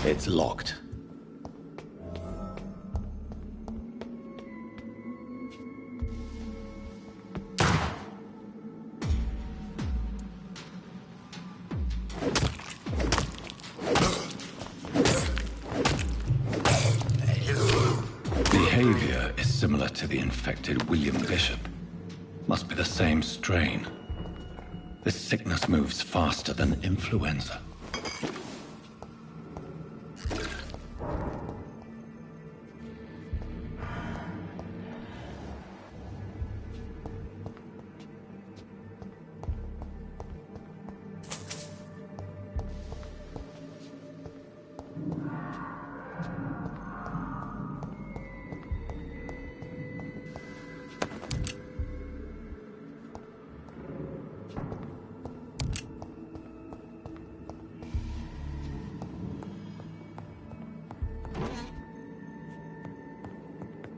It's locked. Behavior is similar to the infected William Bishop. Must be the same strain. This sickness moves faster than influenza.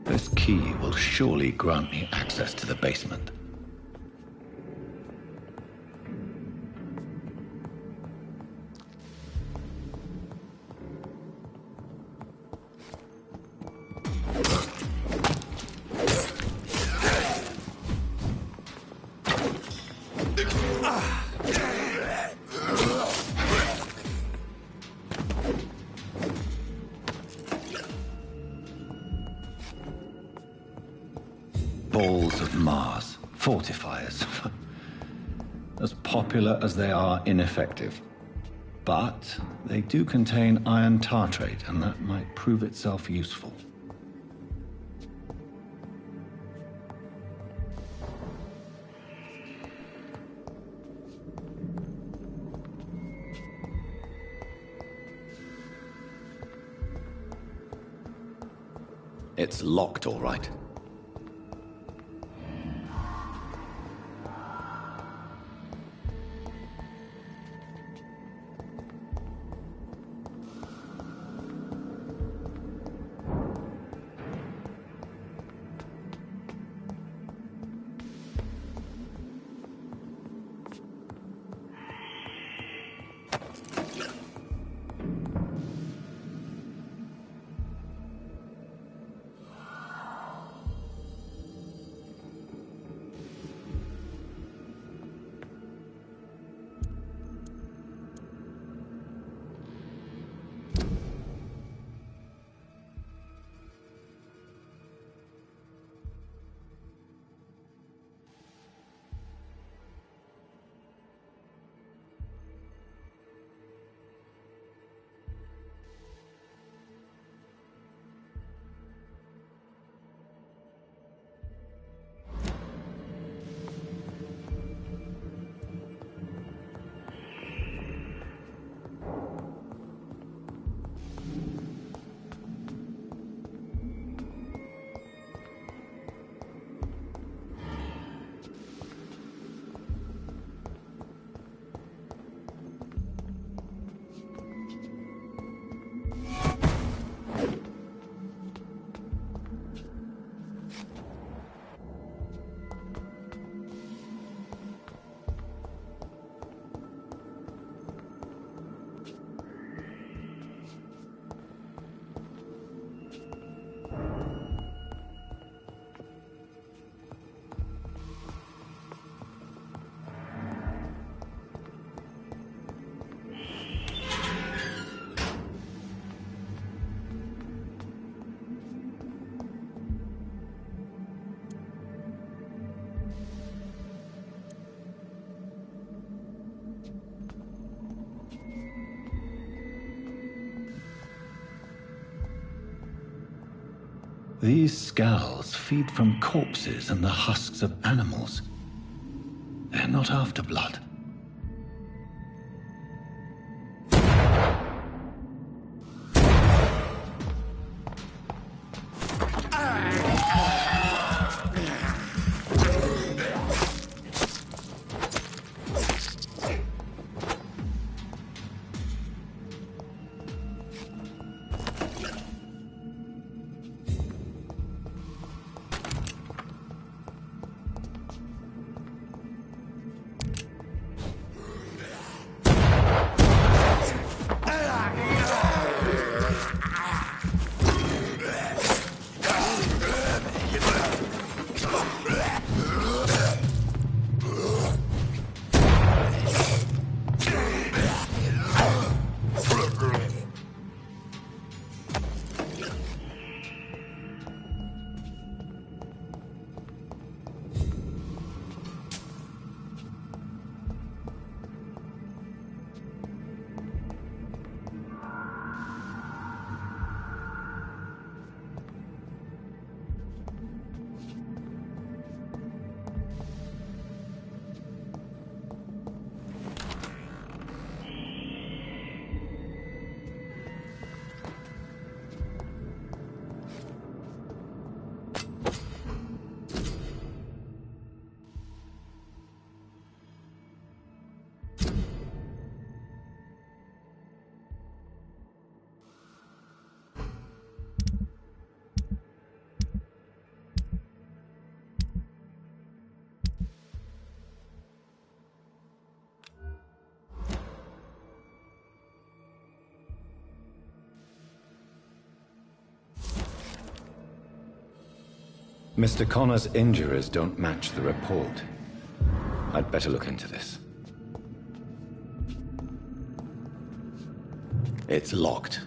This key will surely grant me access to the basement. Balls of Mars, fortifiers. As popular as they are ineffective. But they do contain iron tartrate, and that might prove itself useful. It's locked, all right. These scowls feed from corpses and the husks of animals. They're not after blood. Mr. Connor's injuries don't match the report. I'd better look into this. It's locked.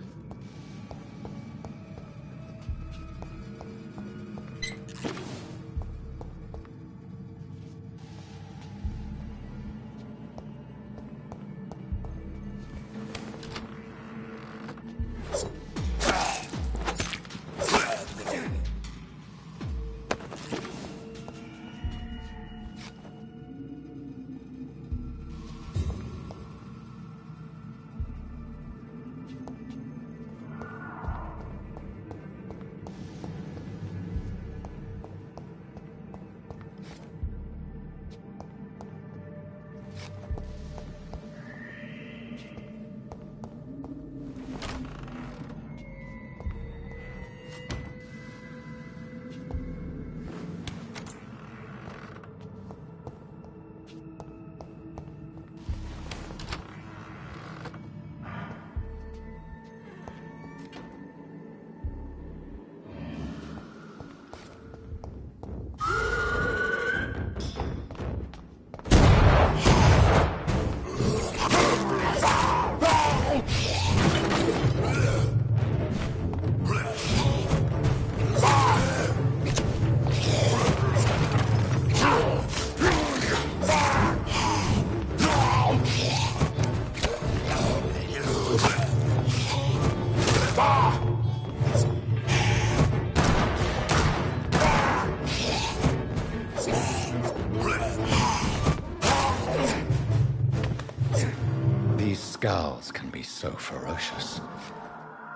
Scowls can be so ferocious.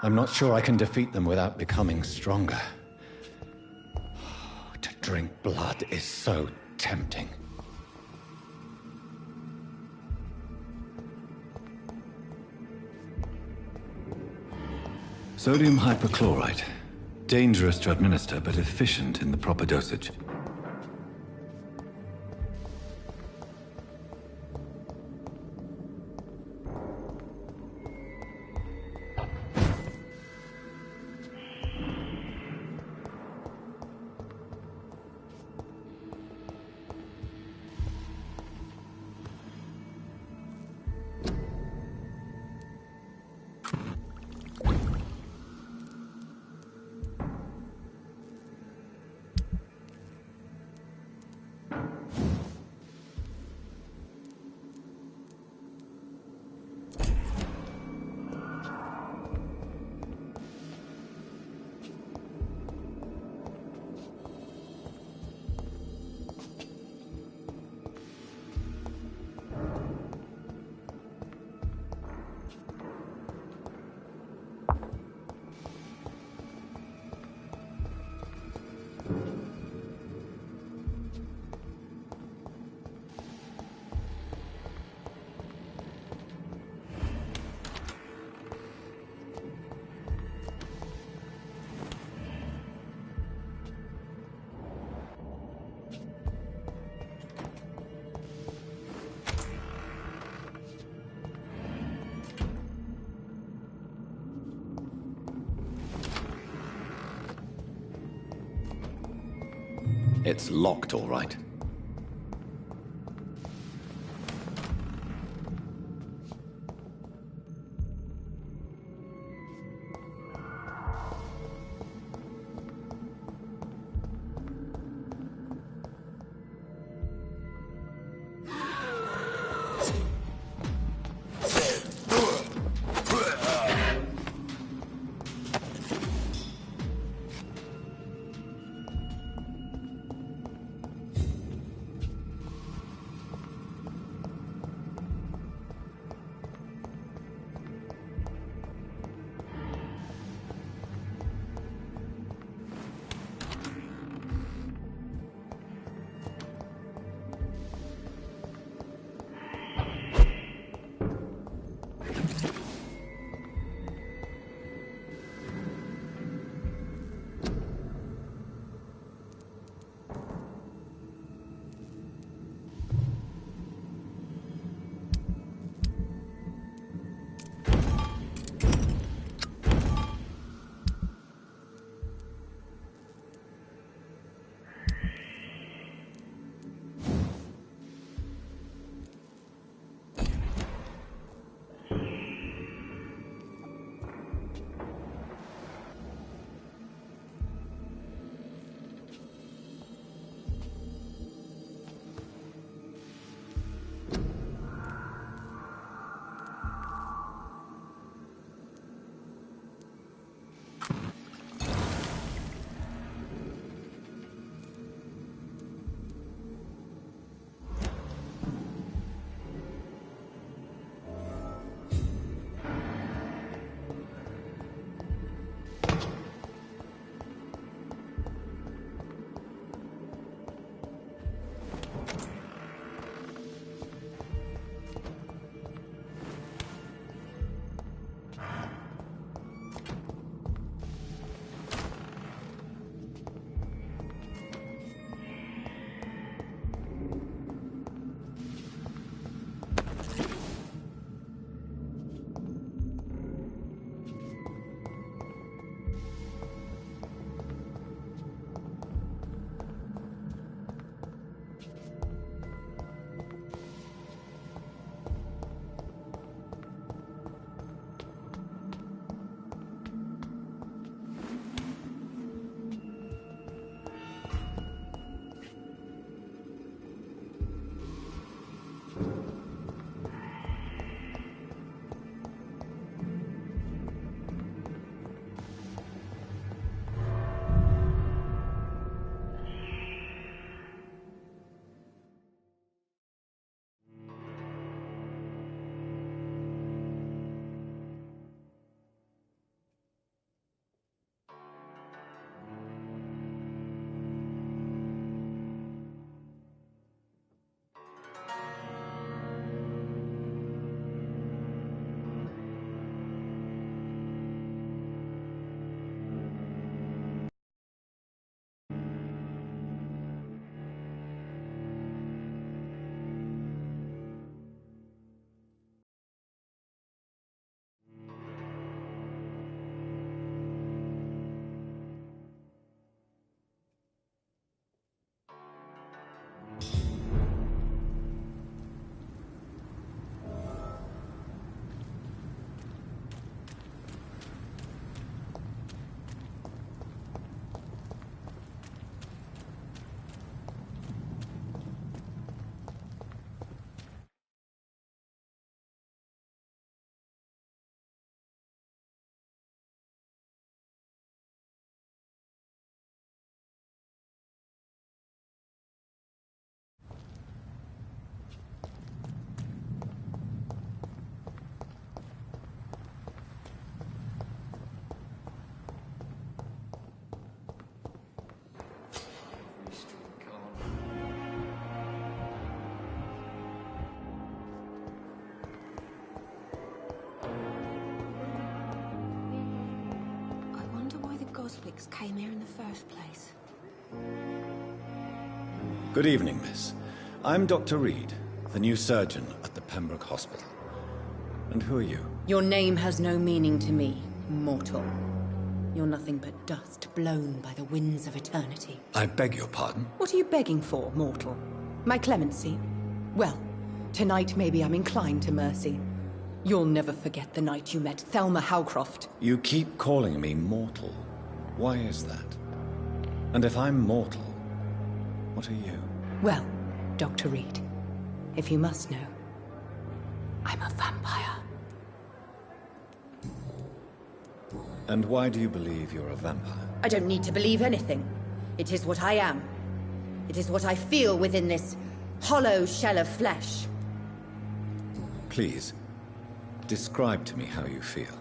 I'm not sure I can defeat them without becoming stronger. To drink blood is so tempting. Sodium hypochlorite. Dangerous to administer, but efficient in the proper dosage. It's locked, all right. Oswicks came here in the first place. Good evening, miss. I'm Dr. Reed, the new surgeon at the Pembroke Hospital. And who are you? Your name has no meaning to me, mortal. You're nothing but dust blown by the winds of eternity. I beg your pardon? What are you begging for, mortal? My clemency? Well, tonight maybe I'm inclined to mercy. You'll never forget the night you met Thelma Howcroft. You keep calling me mortal. Why is that? And if I'm mortal, what are you? Well, Dr. Reed, if you must know, I'm a vampire. And why do you believe you're a vampire? I don't need to believe anything. It is what I am. It is what I feel within this hollow shell of flesh. Please, describe to me how you feel.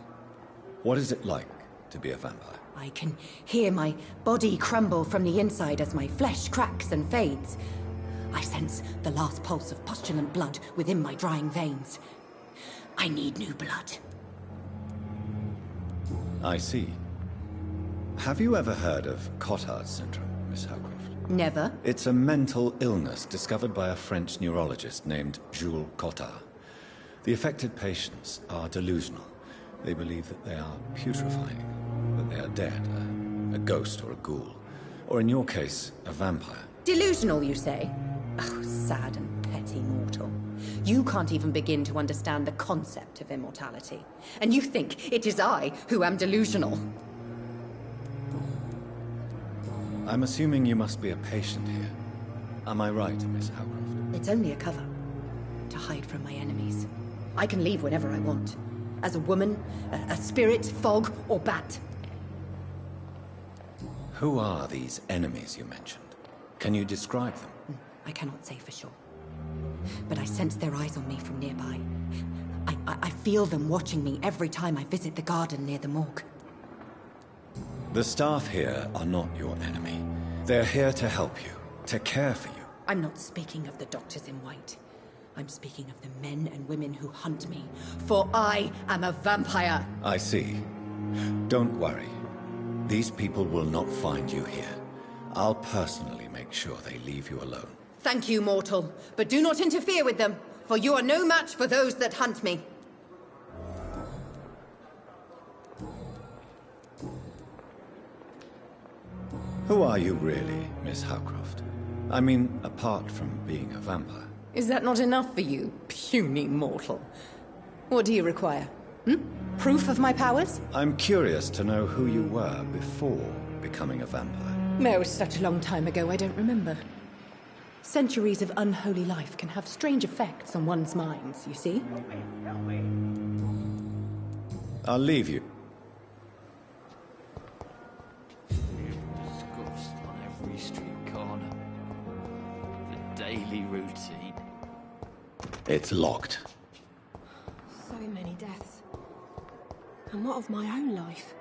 What is it like to be a vampire? I can hear my body crumble from the inside as my flesh cracks and fades. I sense the last pulse of postulant blood within my drying veins. I need new blood. I see. Have you ever heard of Cotard's syndrome, Miss Howcroft? Never. It's a mental illness discovered by a French neurologist named Jules Cotard. The affected patients are delusional. They believe that they are putrefying, that they are dead, a ghost or a ghoul. Or in your case, a vampire. Delusional, you say? Oh, sad and petty mortal. You can't even begin to understand the concept of immortality. And you think it is I who am delusional. I'm assuming you must be a patient here. Am I right, Miss Howcroft? It's only a cover. To hide from my enemies. I can leave whenever I want. As a woman, a spirit, fog, or bat. Who are these enemies you mentioned? Can you describe them? I cannot say for sure. But I sense their eyes on me from nearby. I feel them watching me every time I visit the garden near the morgue. The staff here are not your enemy. They're here to help you, to care for you. I'm not speaking of the doctors in white. I'm speaking of the men and women who hunt me. For I am a vampire! I see. Don't worry. These people will not find you here. I'll personally make sure they leave you alone. Thank you, mortal. But do not interfere with them, for you are no match for those that hunt me. Who are you really, Miss Howcroft? I mean, apart from being a vampire. Is that not enough for you, puny mortal? What do you require? Proof of my powers? I'm curious to know who you were before becoming a vampire. No, it was such a long time ago, I don't remember. Centuries of unholy life can have strange effects on one's minds, you see? I'll leave you. Discussed on every street corner. The daily routine. It's locked. So many deaths. And what of my own life?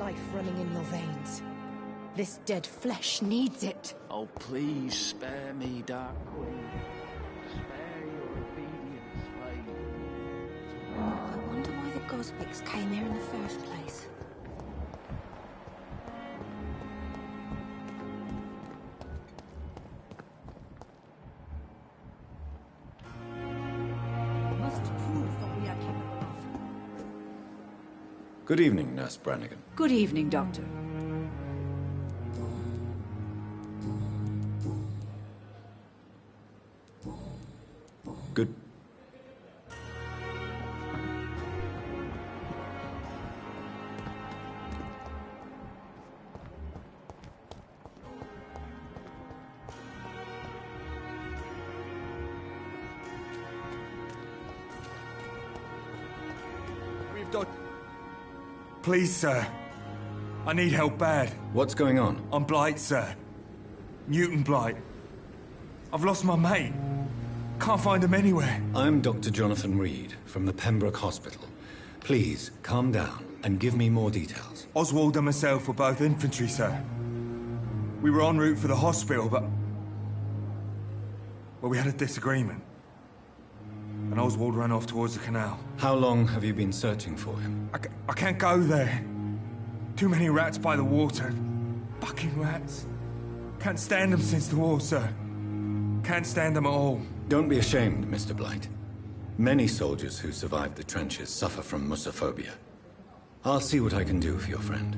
life running in your veins. This dead flesh needs it. Oh, please spare me, Dark Queen. Spare your obedient slave. I wonder why the Goswicks came here in the first place. Must prove what we are capable of. Good evening, Nurse Brannigan. Good evening, Doctor. Good. We've done... Please, sir. I need help bad. What's going on? I'm Blight, sir. Newton Blight. I've lost my mate. Can't find him anywhere. I'm Dr. Jonathan Reed from the Pembroke Hospital. Please, calm down and give me more details. Oswald and myself were both infantry, sir. We were en route for the hospital, but... well, we had a disagreement. And Oswald ran off towards the canal. How long have you been searching for him? I can't go there. Too many rats by the water. Fucking rats. Can't stand them since the war, sir. Can't stand them at all. Don't be ashamed, Mr. Blight. Many soldiers who survived the trenches suffer from musophobia. I'll see what I can do for your friend.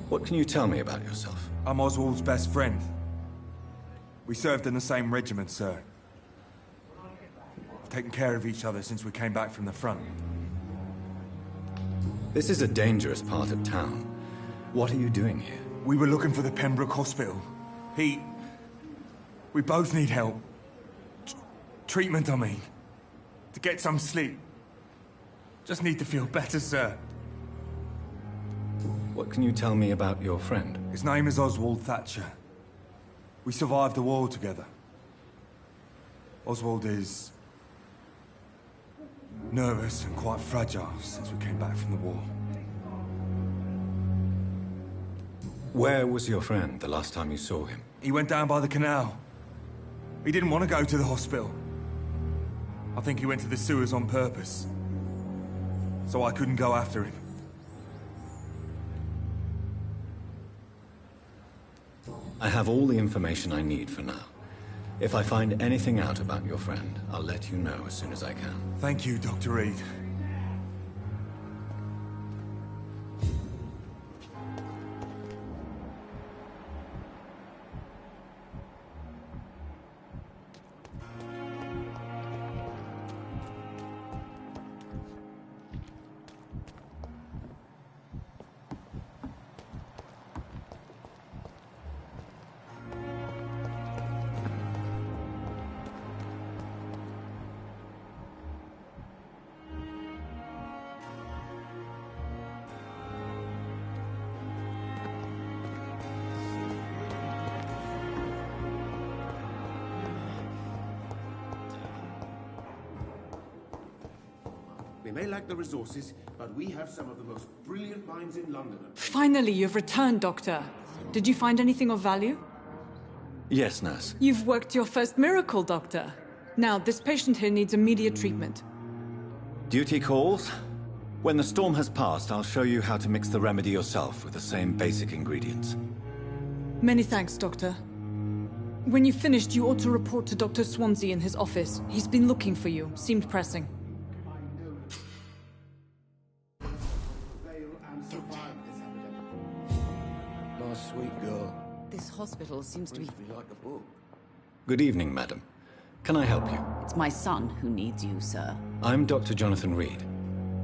What can you tell me about yourself? I'm Oswald's best friend. We served in the same regiment, sir. We've taken care of each other since we came back from the front. This is a dangerous part of town. What are you doing here? We were looking for the Pembroke Hospital. We both need help. Treatment, I mean. To get some sleep. Just need to feel better, sir. What can you tell me about your friend? His name is Oswald Thatcher. We survived the war together. Oswald is... nervous and quite fragile since we came back from the war. Where was your friend the last time you saw him? He went down by the canal. He didn't want to go to the hospital. I think he went to the sewers on purpose. So I couldn't go after him. I have all the information I need for now. If I find anything out about your friend, I'll let you know as soon as I can. Thank you, Dr. Reed. We may lack the resources, but we have some of the most brilliant minds in London. Finally, you've returned, Doctor. Did you find anything of value? Yes, nurse. You've worked your first miracle, Doctor. Now, this patient here needs immediate treatment. Duty calls. When the storm has passed, I'll show you how to mix the remedy yourself with the same basic ingredients. Many thanks, Doctor. When you've finished, you ought to report to Dr. Swansea in his office. He's been looking for you. Seemed pressing. Sweet girl. This hospital seems to be... like a book. Good evening, madam. Can I help you? It's my son who needs you, sir. I'm Dr. Jonathan Reed.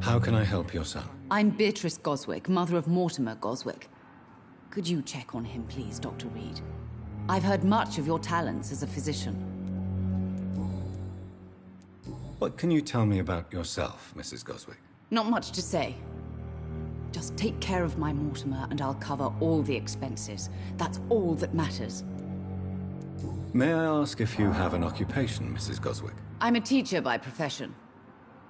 How can I help your son? I'm Beatrice Goswick, mother of Mortimer Goswick. Could you check on him, please, Dr. Reed? I've heard much of your talents as a physician. What can you tell me about yourself, Mrs. Goswick? Not much to say. Just take care of my Mortimer and I'll cover all the expenses. That's all that matters. May I ask if you have an occupation, Mrs. Goswick? I'm a teacher by profession.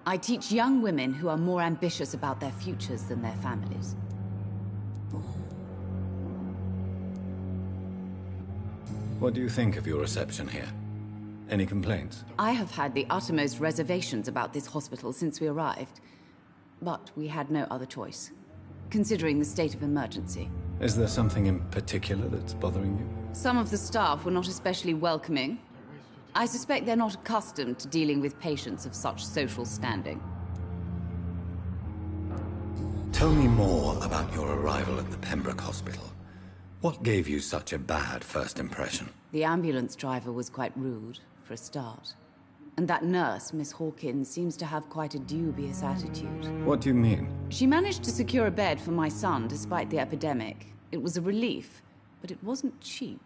I teach young women who are more ambitious about their futures than their families. What do you think of your reception here? Any complaints? I have had the uttermost reservations about this hospital since we arrived. But we had no other choice, considering the state of emergency. Is there something in particular that's bothering you? Some of the staff were not especially welcoming. I suspect they're not accustomed to dealing with patients of such social standing. Tell me more about your arrival at the Pembroke Hospital. What gave you such a bad first impression? The ambulance driver was quite rude, for a start. And that nurse, Miss Hawkins, seems to have quite a dubious attitude. What do you mean? She managed to secure a bed for my son despite the epidemic. It was a relief, but it wasn't cheap.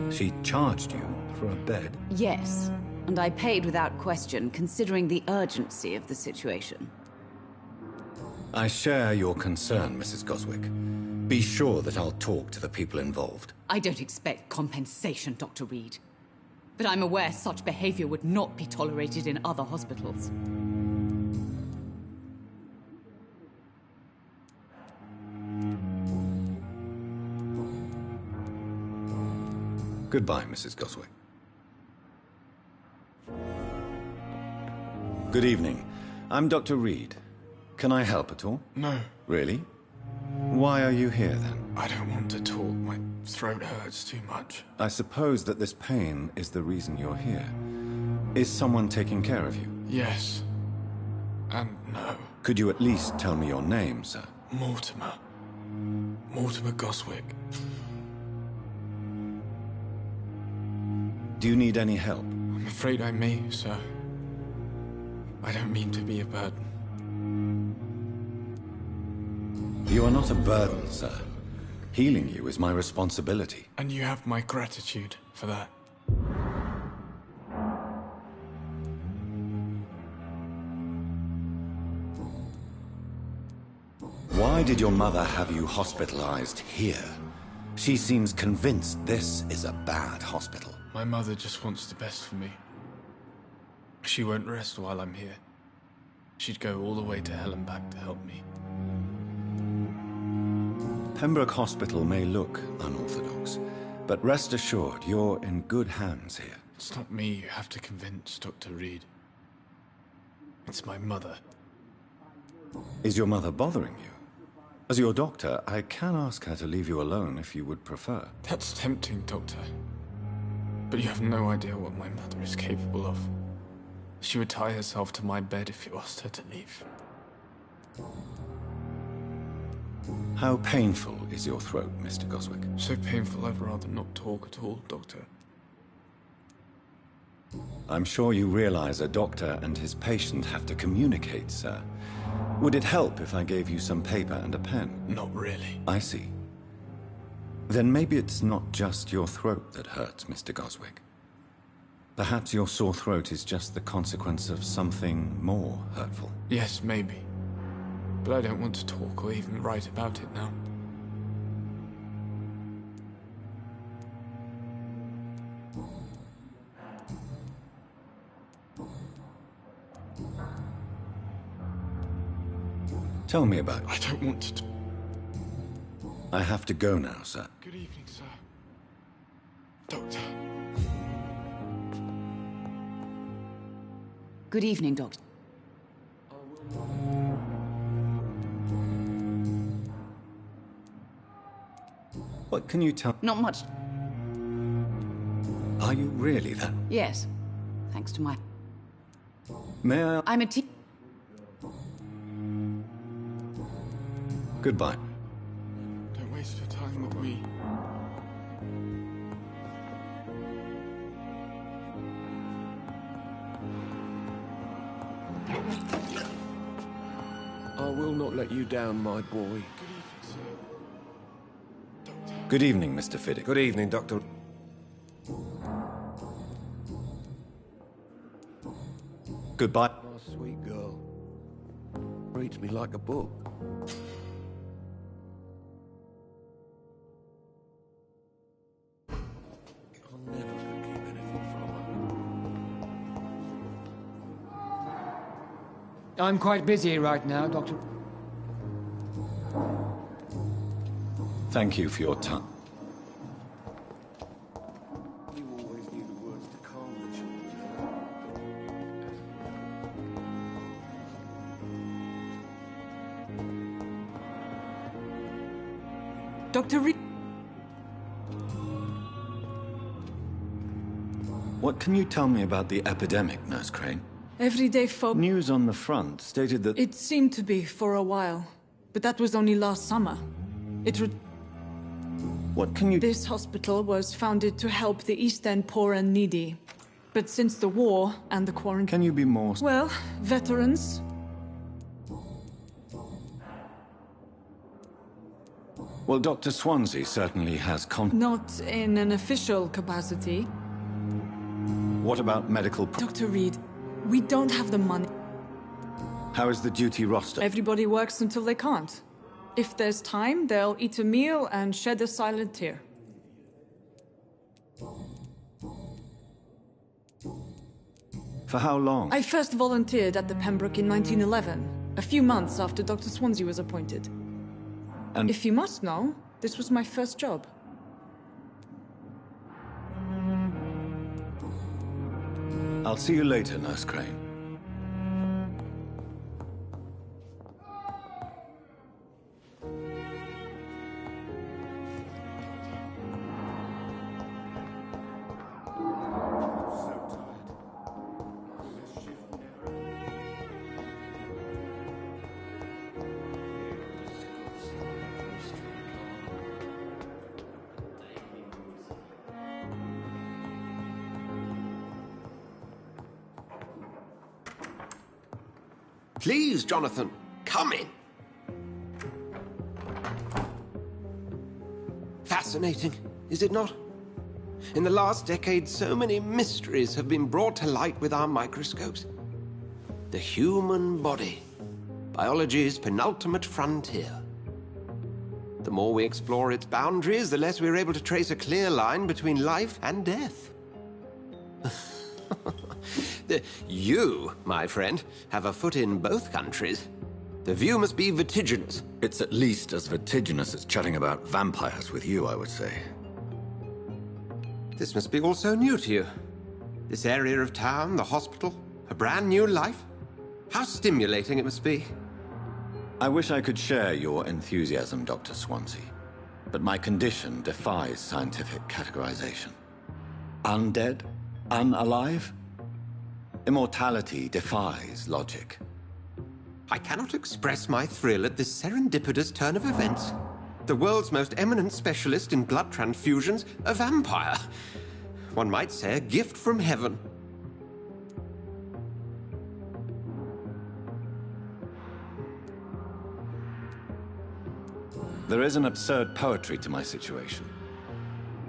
She charged you for a bed? Yes, and I paid without question, considering the urgency of the situation. I share your concern, Mrs. Goswick. Be sure that I'll talk to the people involved. I don't expect compensation, Dr. Reed. But I'm aware such behavior would not be tolerated in other hospitals. Goodbye, Mrs. Goswick. Good evening. I'm Dr. Reed. Can I help at all? No. Really? Why are you here, then? I don't want to talk. My throat hurts too much. I suppose that this pain is the reason you're here. Is someone taking care of you? Yes. And no. Could you at least tell me your name, sir? Mortimer. Mortimer Goswick. Do you need any help? I'm afraid I may, sir. I don't mean to be a burden. You are not a burden, sir. Healing you is my responsibility. And you have my gratitude for that. Why did your mother have you hospitalized here? She seems convinced this is a bad hospital. My mother just wants the best for me. She won't rest while I'm here. She'd go all the way to hell and back to help me. Pembroke Hospital may look unorthodox, but rest assured you're in good hands here. It's not me you have to convince, Dr. Reed. It's my mother. Is your mother bothering you? As your doctor, I can ask her to leave you alone if you would prefer. That's tempting, Doctor. But you have no idea what my mother is capable of. She would tie herself to my bed if you asked her to leave. How painful is your throat, Mr. Goswick? So painful I'd rather not talk at all, Doctor. I'm sure you realize a doctor and his patient have to communicate, sir. Would it help if I gave you some paper and a pen? Not really. I see. Then maybe it's not just your throat that hurts, Mr. Goswick. Perhaps your sore throat is just the consequence of something more hurtful. Yes, maybe. But I don't want to talk or even write about it now. Tell me about it. I don't want to. I have to go now, sir. Good evening, sir. Doctor. Good evening, Doctor. What can you tell? Not much. Are you really that? Yes, thanks to my... May I? I'm a Goodbye. Don't waste your time with me. I will not let you down, my boy. Good evening, Mr. Fiddick. Good evening, Doctor. Goodbye. Oh, sweet girl. Reads me like a book. I'm quite busy right now, Doctor. Thank you for your time. You always knew the words to calm the children. Dr. Reed. What can you tell me about the epidemic, Nurse Crane? Everyday folk. News on the front stated that... It seemed to be for a while, but that was only last summer. What can you... This hospital was founded to help the East End poor and needy. But since the war and the quarantine... Can you be more... Well, veterans. Well, Dr. Swansea certainly has Not in an official capacity. What about medical... Dr. Reed, we don't have the money. How is the duty roster? Everybody works until they can't. If there's time, they'll eat a meal and shed a silent tear. For how long? I first volunteered at the Pembroke in 1911, a few months after Dr. Swansea was appointed. And... If you must know, this was my first job. I'll see you later, Nurse Crane. Please, Jonathan, come in. Fascinating, is it not? In the last decade, so many mysteries have been brought to light with our microscopes. The human body, biology's penultimate frontier. The more we explore its boundaries, the less we're able to trace a clear line between life and death. You, my friend, have a foot in both countries. The view must be vertiginous. It's at least as vertiginous as chatting about vampires with you, I would say. This must be all so new to you. This area of town, the hospital, a brand new life. How stimulating it must be. I wish I could share your enthusiasm, Dr. Swansea, but my condition defies scientific categorization. Undead? Unalive? Immortality defies logic. I cannot express my thrill at this serendipitous turn of events. The world's most eminent specialist in blood transfusions, a vampire. One might say a gift from heaven. There is an absurd poetry to my situation.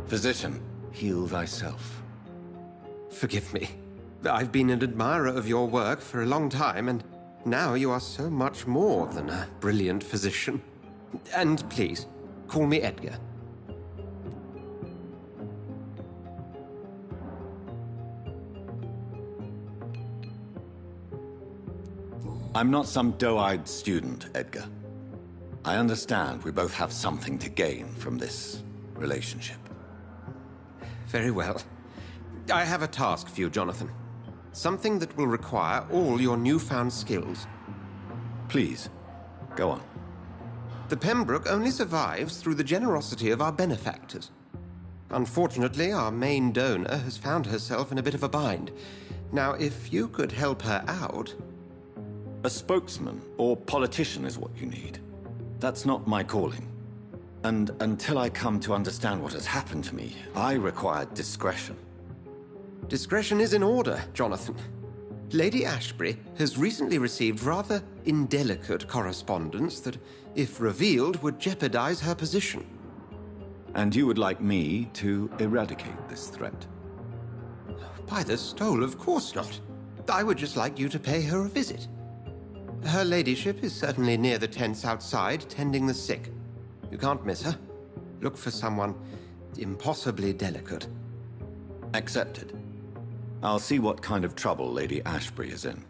Physician, heal thyself. Forgive me. I've been an admirer of your work for a long time, and now you are so much more than a brilliant physician. And please, call me Edgar. I'm not some doe-eyed student, Edgar. I understand we both have something to gain from this relationship. Very well. I have a task for you, Jonathan. Something that will require all your newfound skills. Please, go on. The Pembroke only survives through the generosity of our benefactors. Unfortunately, our main donor has found herself in a bit of a bind. Now, if you could help her out... A spokesman or politician is what you need. That's not my calling. And until I come to understand what has happened to me, I require discretion. Discretion is in order, Jonathan. Lady Ashbury has recently received rather indelicate correspondence that, if revealed, would jeopardize her position. And you would like me to eradicate this threat? By the stole, of course not. I would just like you to pay her a visit. Her ladyship is certainly near the tents outside, tending the sick. You can't miss her. Look for someone impossibly delicate. Accepted. I'll see what kind of trouble Lady Ashbury is in.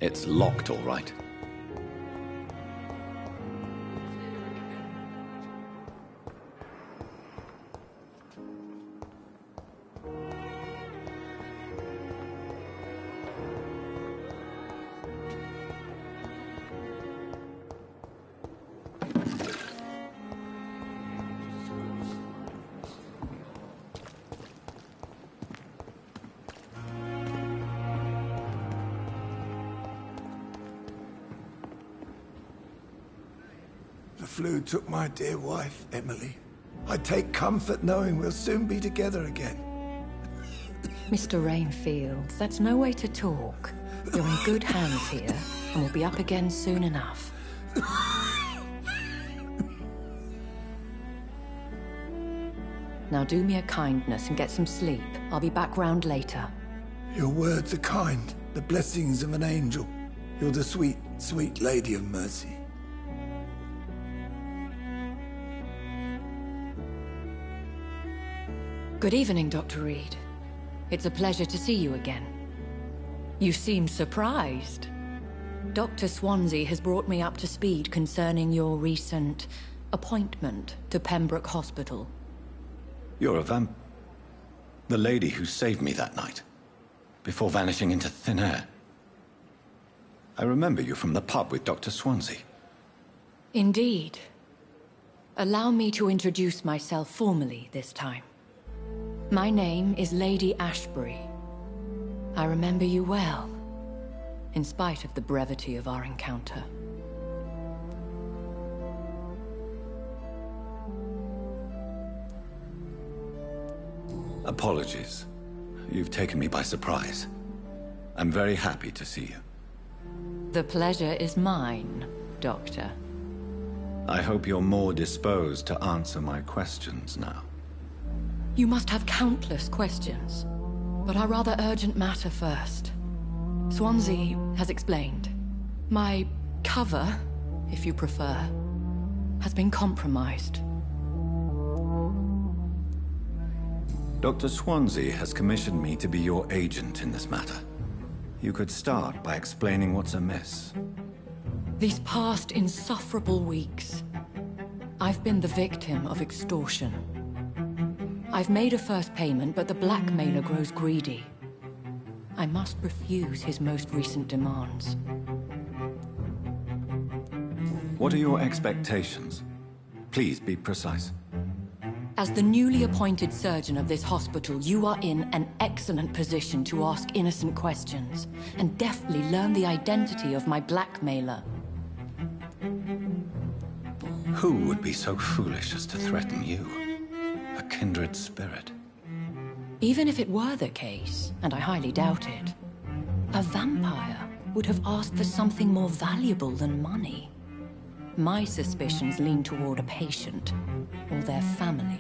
It's locked, all right. The flu took my dear wife, Emily. I take comfort knowing we'll soon be together again. Mr. Rainfield, that's no way to talk. You're in good hands here, and we'll be up again soon enough. Now do me a kindness and get some sleep. I'll be back round later. Your words are kind, the blessings of an angel. You're the sweet, sweet Lady of Mercy. Good evening, Dr. Reed. It's a pleasure to see you again. You seem surprised. Dr. Swansea has brought me up to speed concerning your recent appointment to Pembroke Hospital. You're a the lady who saved me that night, before vanishing into thin air. I remember you from the pub with Dr. Swansea. Indeed. Allow me to introduce myself formally this time. My name is Lady Ashbury. I remember you well, in spite of the brevity of our encounter. Apologies. You've taken me by surprise. I'm very happy to see you. The pleasure is mine, Doctor. I hope you're more disposed to answer my questions now. You must have countless questions, but our rather urgent matter first. Swansea has explained. My cover, if you prefer, has been compromised. Dr. Swansea has commissioned me to be your agent in this matter. You could start by explaining what's amiss. These past insufferable weeks, I've been the victim of extortion. I've made a first payment, but the blackmailer grows greedy. I must refuse his most recent demands. What are your expectations? Please be precise. As the newly appointed surgeon of this hospital, you are in an excellent position to ask innocent questions and deftly learn the identity of my blackmailer. Who would be so foolish as to threaten you? A kindred spirit. Even if it were the case, and I highly doubt it, a vampire would have asked for something more valuable than money. My suspicions lean toward a patient, or their family.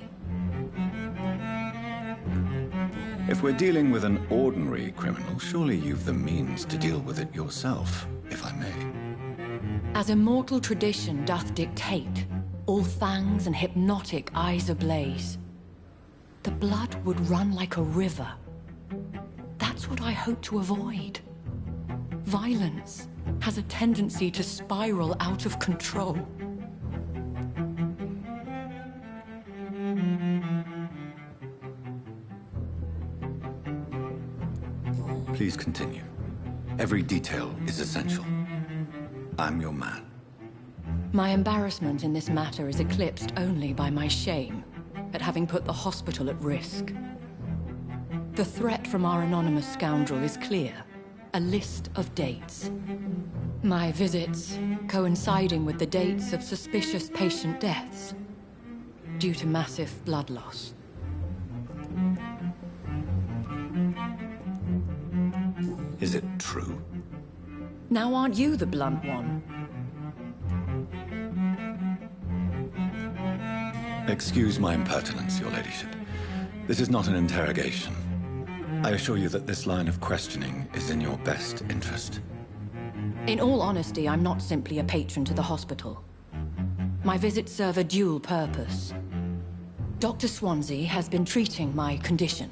If we're dealing with an ordinary criminal, surely you've the means to deal with it yourself, if I may. As immortal tradition doth dictate, all fangs and hypnotic eyes ablaze, the blood would run like a river. That's what I hope to avoid. Violence has a tendency to spiral out of control. Please continue. Every detail is essential. I'm your man. My embarrassment in this matter is eclipsed only by my shame at having put the hospital at risk. The threat from our anonymous scoundrel is clear. A list of dates. My visits coinciding with the dates of suspicious patient deaths due to massive blood loss. Is it true? Now aren't you the blunt one? Excuse my impertinence, your ladyship. This is not an interrogation. I assure you that this line of questioning is in your best interest. In all honesty, I'm not simply a patron to the hospital. My visits serve a dual purpose. Dr. Swansea has been treating my condition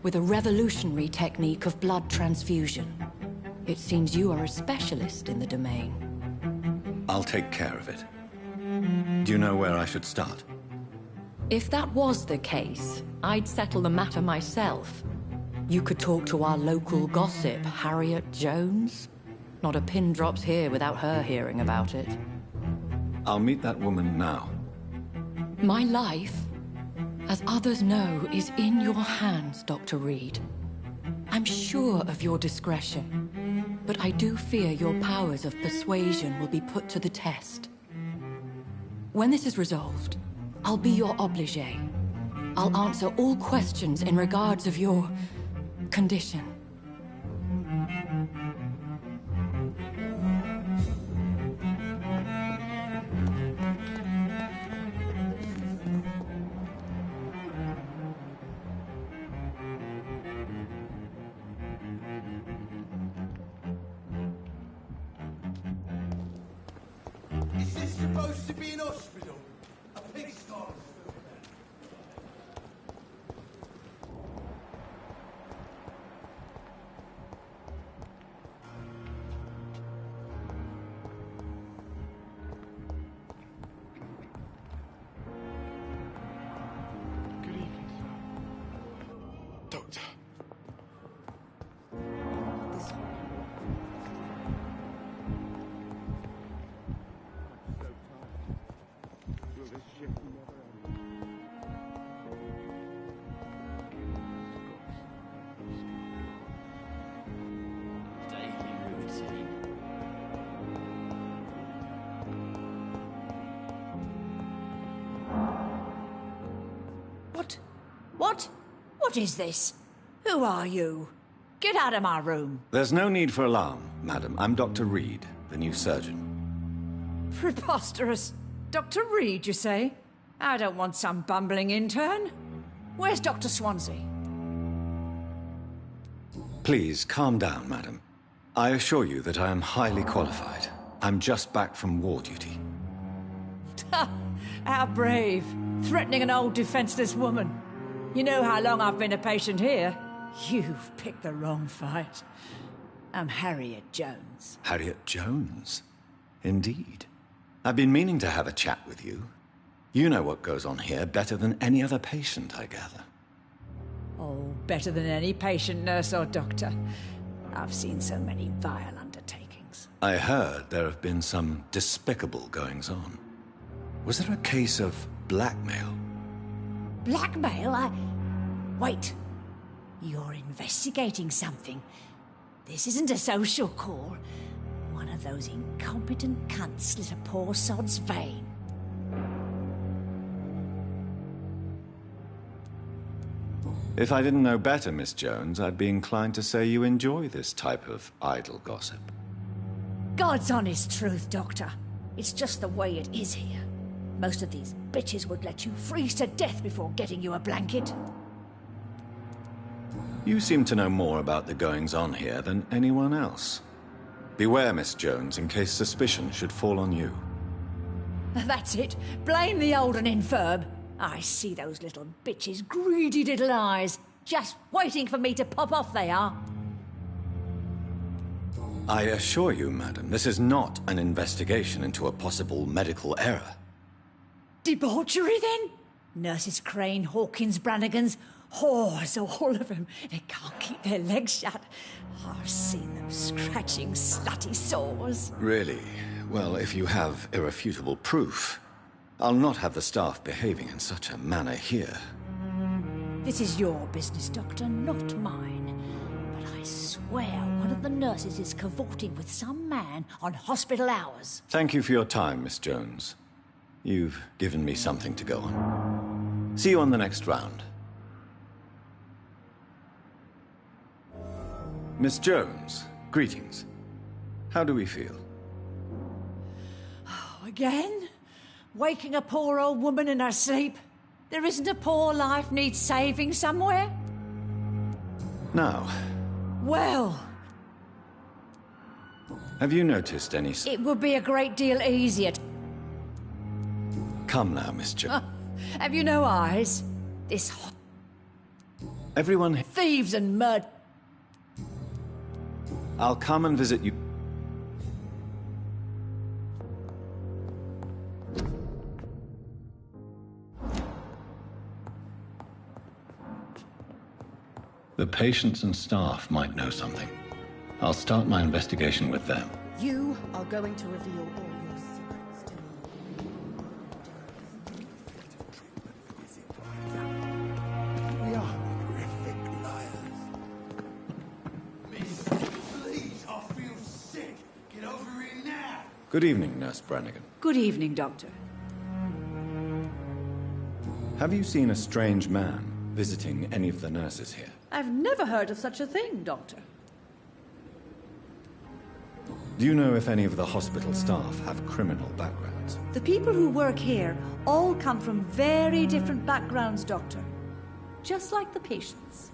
with a revolutionary technique of blood transfusion. It seems you are a specialist in the domain. I'll take care of it. Do you know where I should start? If that was the case, I'd settle the matter myself. You could talk to our local gossip, Harriet Jones. Not a pin drops here without her hearing about it. I'll meet that woman now. My life, as others know, is in your hands, Dr. Reed. I'm sure of your discretion, but I do fear your powers of persuasion will be put to the test. When this is resolved, I'll be your obligé. I'll answer all questions in regards of your condition. Is this supposed to be an hospital? A pigsty? Good evening, sir. Doctor. Daily routine. What is this? Who are you? Get out of my room. There's no need for alarm, madam. I'm Dr. Reed, the new surgeon. Preposterous. Dr. Reed, you say? I don't want some bumbling intern. Where's Dr. Swansea? Please, calm down, madam. I assure you that I am highly qualified. I'm just back from war duty. How brave. Threatening an old defenseless woman. You know how long I've been a patient here? You've picked the wrong fight. I'm Harriet Jones. Harriet Jones? Indeed. I've been meaning to have a chat with you. You know what goes on here better than any other patient, I gather. Oh, better than any patient, nurse or doctor. I've seen so many vile undertakings. I heard there have been some despicable goings-on. Was there a case of blackmail? Blackmail? Wait. You're investigating something. This isn't a social call. One of those incompetent cunts slit a poor sod's vein. If I didn't know better, Miss Jones, I'd be inclined to say you enjoy this type of idle gossip. God's honest truth, Doctor. It's just the way it is here. Most of these bitches would let you freeze to death before getting you a blanket. You seem to know more about the goings-on here than anyone else. Beware, Miss Jones, in case suspicion should fall on you. That's it. Blame the old and infirm. I see those little bitches' greedy little eyes. Just waiting for me to pop off they are. I assure you, madam, this is not an investigation into a possible medical error. Debauchery, then? Nurses Crane, Hawkins, Brannigans, whores, all of them. They can't keep their legs shut. I've seen them scratching slutty sores. Really? Well, if you have irrefutable proof, I'll not have the staff behaving in such a manner here. This is your business, Doctor, not mine. But I swear one of the nurses is cavorting with some man on hospital hours. Thank you for your time, Miss Jones. You've given me something to go on. See you on the next round. Miss Jones, greetings. How do we feel? Again? Waking a poor old woman in her sleep? There isn't a poor life needs saving somewhere? Now, Well, have you noticed any... it would be a great deal easier to... Come now, Miss Jones. Have you no eyes? This Everyone... thieves and murder... I'll come and visit you. The patients and staff might know something. I'll start my investigation with them. You are going to reveal all your secrets to me. We are horrific liars. Miss, please, I feel sick. Get over here now. Good evening, Nurse Brannigan. Good evening, Doctor. Have you seen a strange man visiting any of the nurses here? I've never heard of such a thing, Doctor. Do you know if any of the hospital staff have criminal backgrounds? The people who work here all come from very different backgrounds, Doctor. Just like the patients.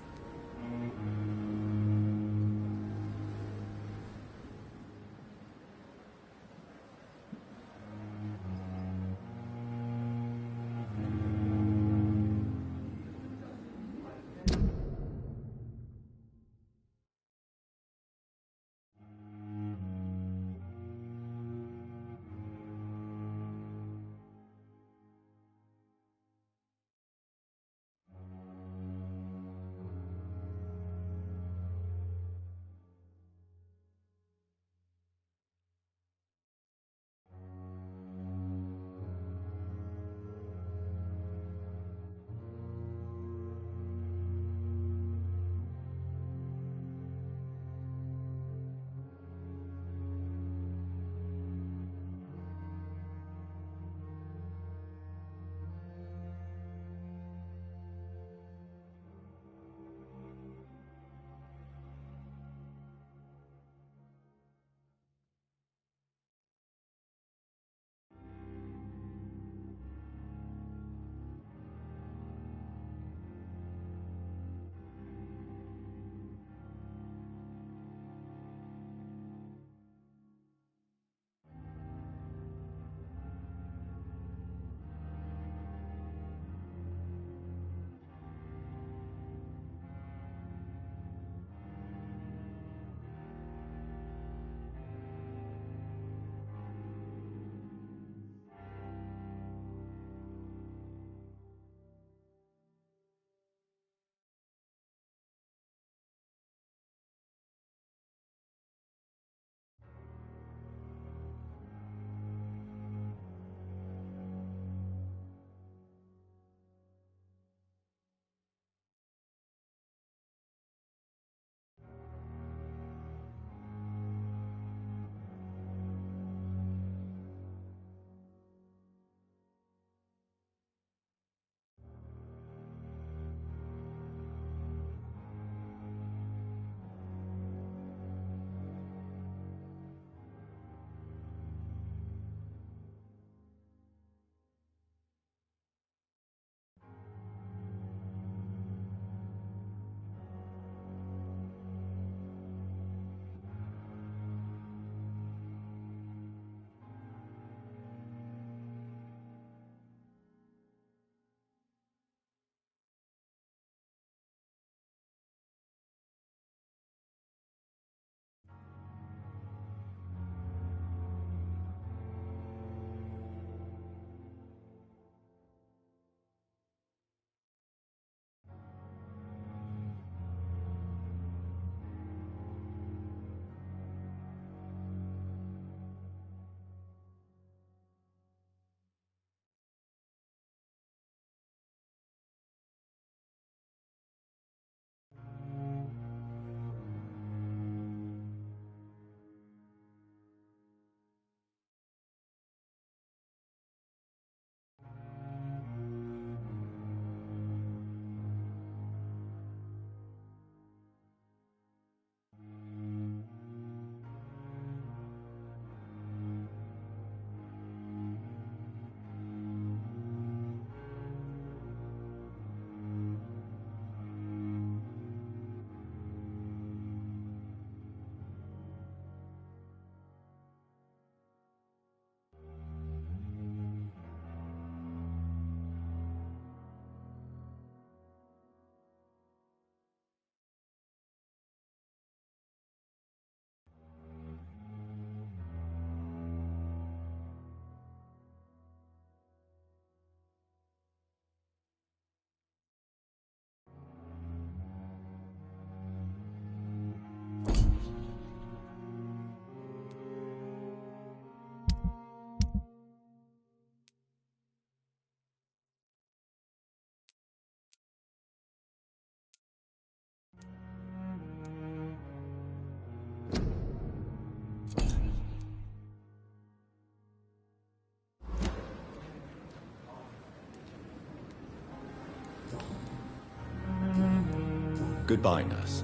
Goodbye, nurse.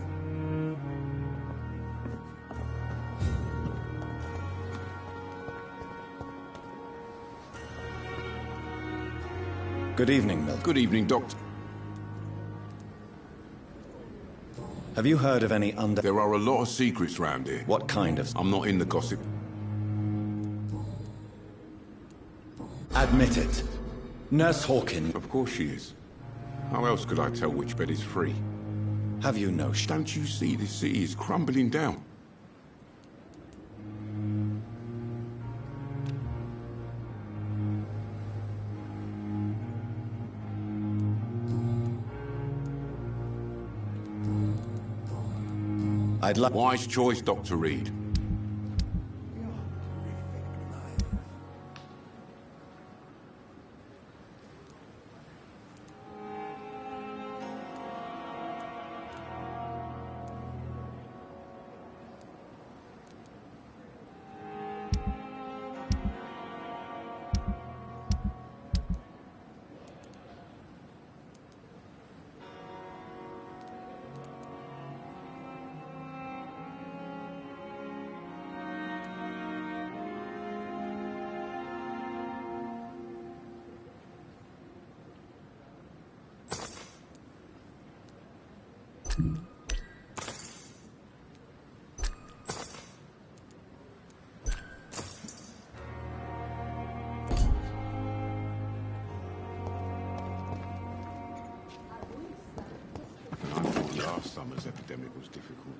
Good evening, Milton. Good evening, Doctor. Have you heard of any There are a lot of secrets round here. What kind of... I'm not in the gossip. Admit it. Nurse Hawkins... Of course she is. How else could I tell which bed is free? Have you no... Don't you see this city is crumbling down? I'd like... Wise choice, Dr. Reed. Last summer's epidemic was difficult.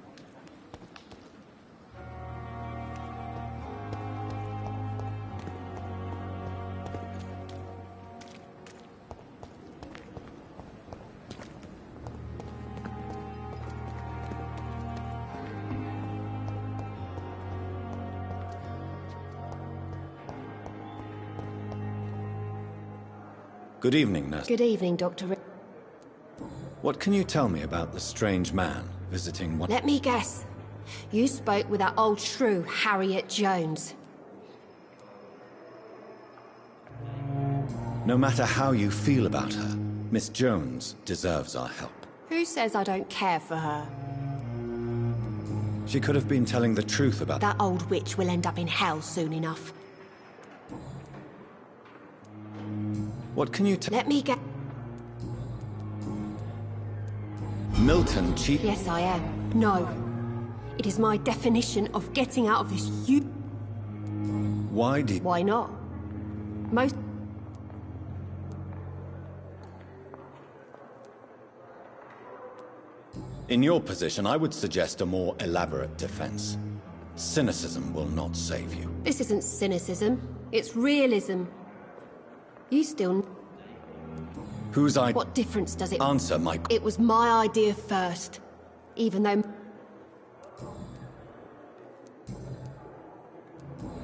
Good evening, nurse. Good evening, Dr. What can you tell me about the strange man visiting one... Let me guess. You spoke with that old shrew, Harriet Jones. No matter how you feel about her, Miss Jones deserves our help. Who says I don't care for her? She could have been telling the truth about... That old witch will end up in hell soon enough. What can you tell... Let me get... Milton cheat... Yes, I am. No. It is my definition of getting out of this Why did... Why not? Most... In your position, I would suggest a more elaborate defense. Cynicism will not save you. This isn't cynicism. It's realism. You still... Whose idea... What difference does it... Answer, Mike. It was my idea first. Even though...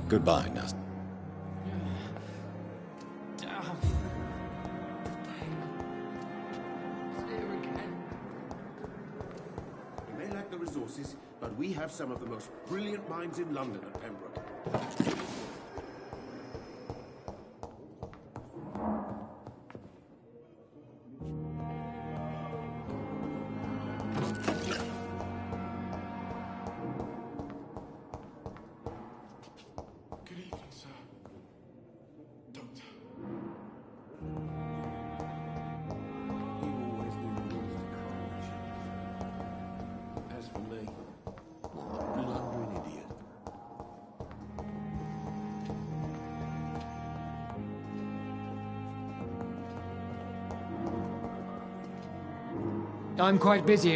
Goodbye, nurse. We may lack the resources, but we have some of the most brilliant minds in London at Pembroke. I'm quite busy.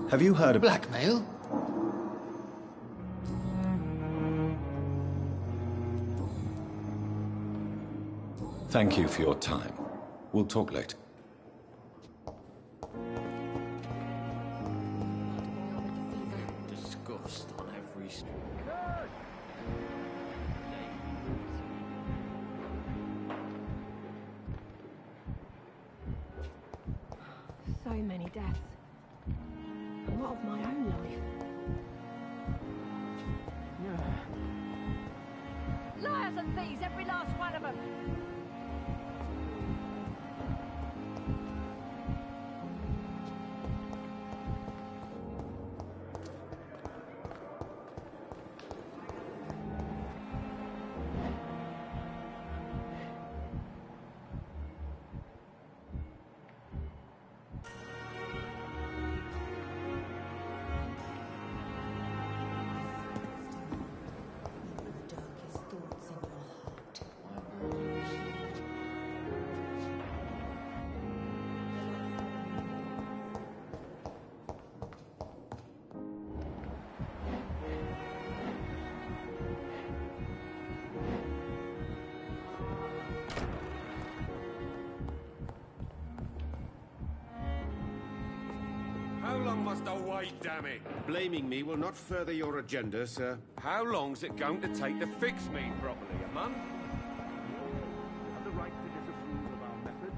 Have you heard of... Blackmail? Thank you for your time. We'll talk later. Disgust on every... So many deaths. And what of my own life? Liars and thieves, every last one of them! must I wait, damn it? Blaming me will not further your agenda, sir. How long's it going to take to fix me properly, a month? You have the right to disapprove of our methods.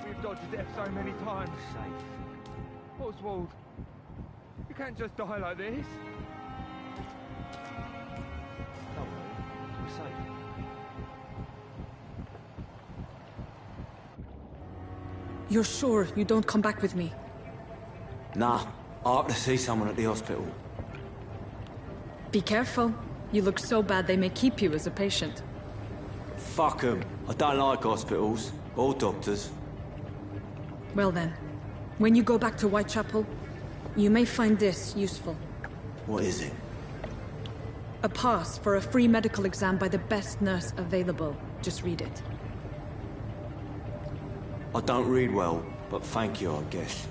We've dodged death so many times. Safe. Oswald, you can't just die like this. Don't worry, we're safe. You're sure you don't come back with me? Nah, I have to see someone at the hospital. Be careful. You look so bad they may keep you as a patient. Fuck 'em. I don't like hospitals. Or doctors. Well then, when you go back to Whitechapel, you may find this useful. What is it? A pass for a free medical exam by the best nurse available. Just read it. I don't read well, but thank you, I guess.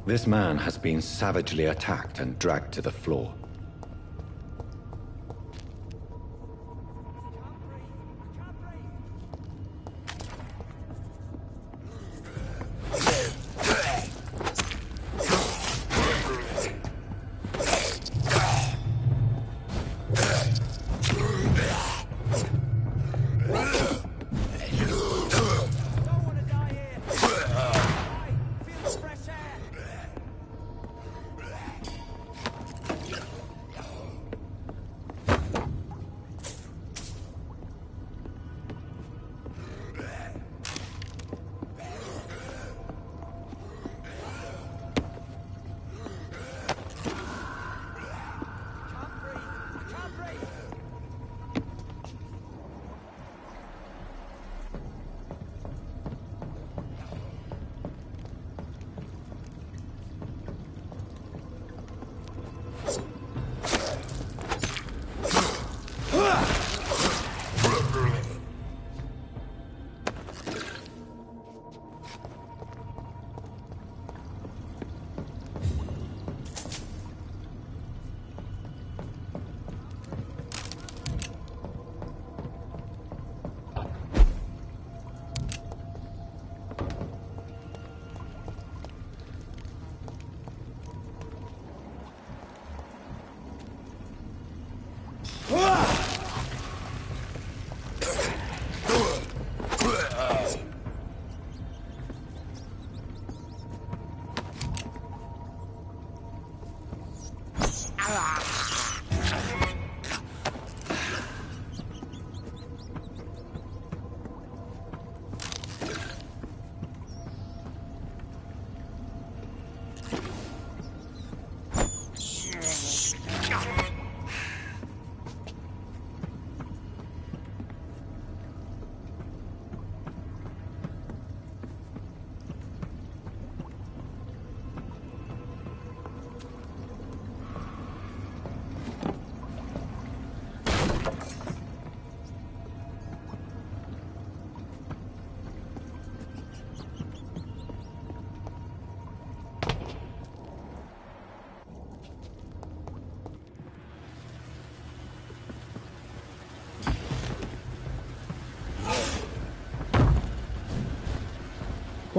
This man has been savagely attacked and dragged to the floor.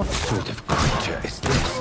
What sort of creature is this?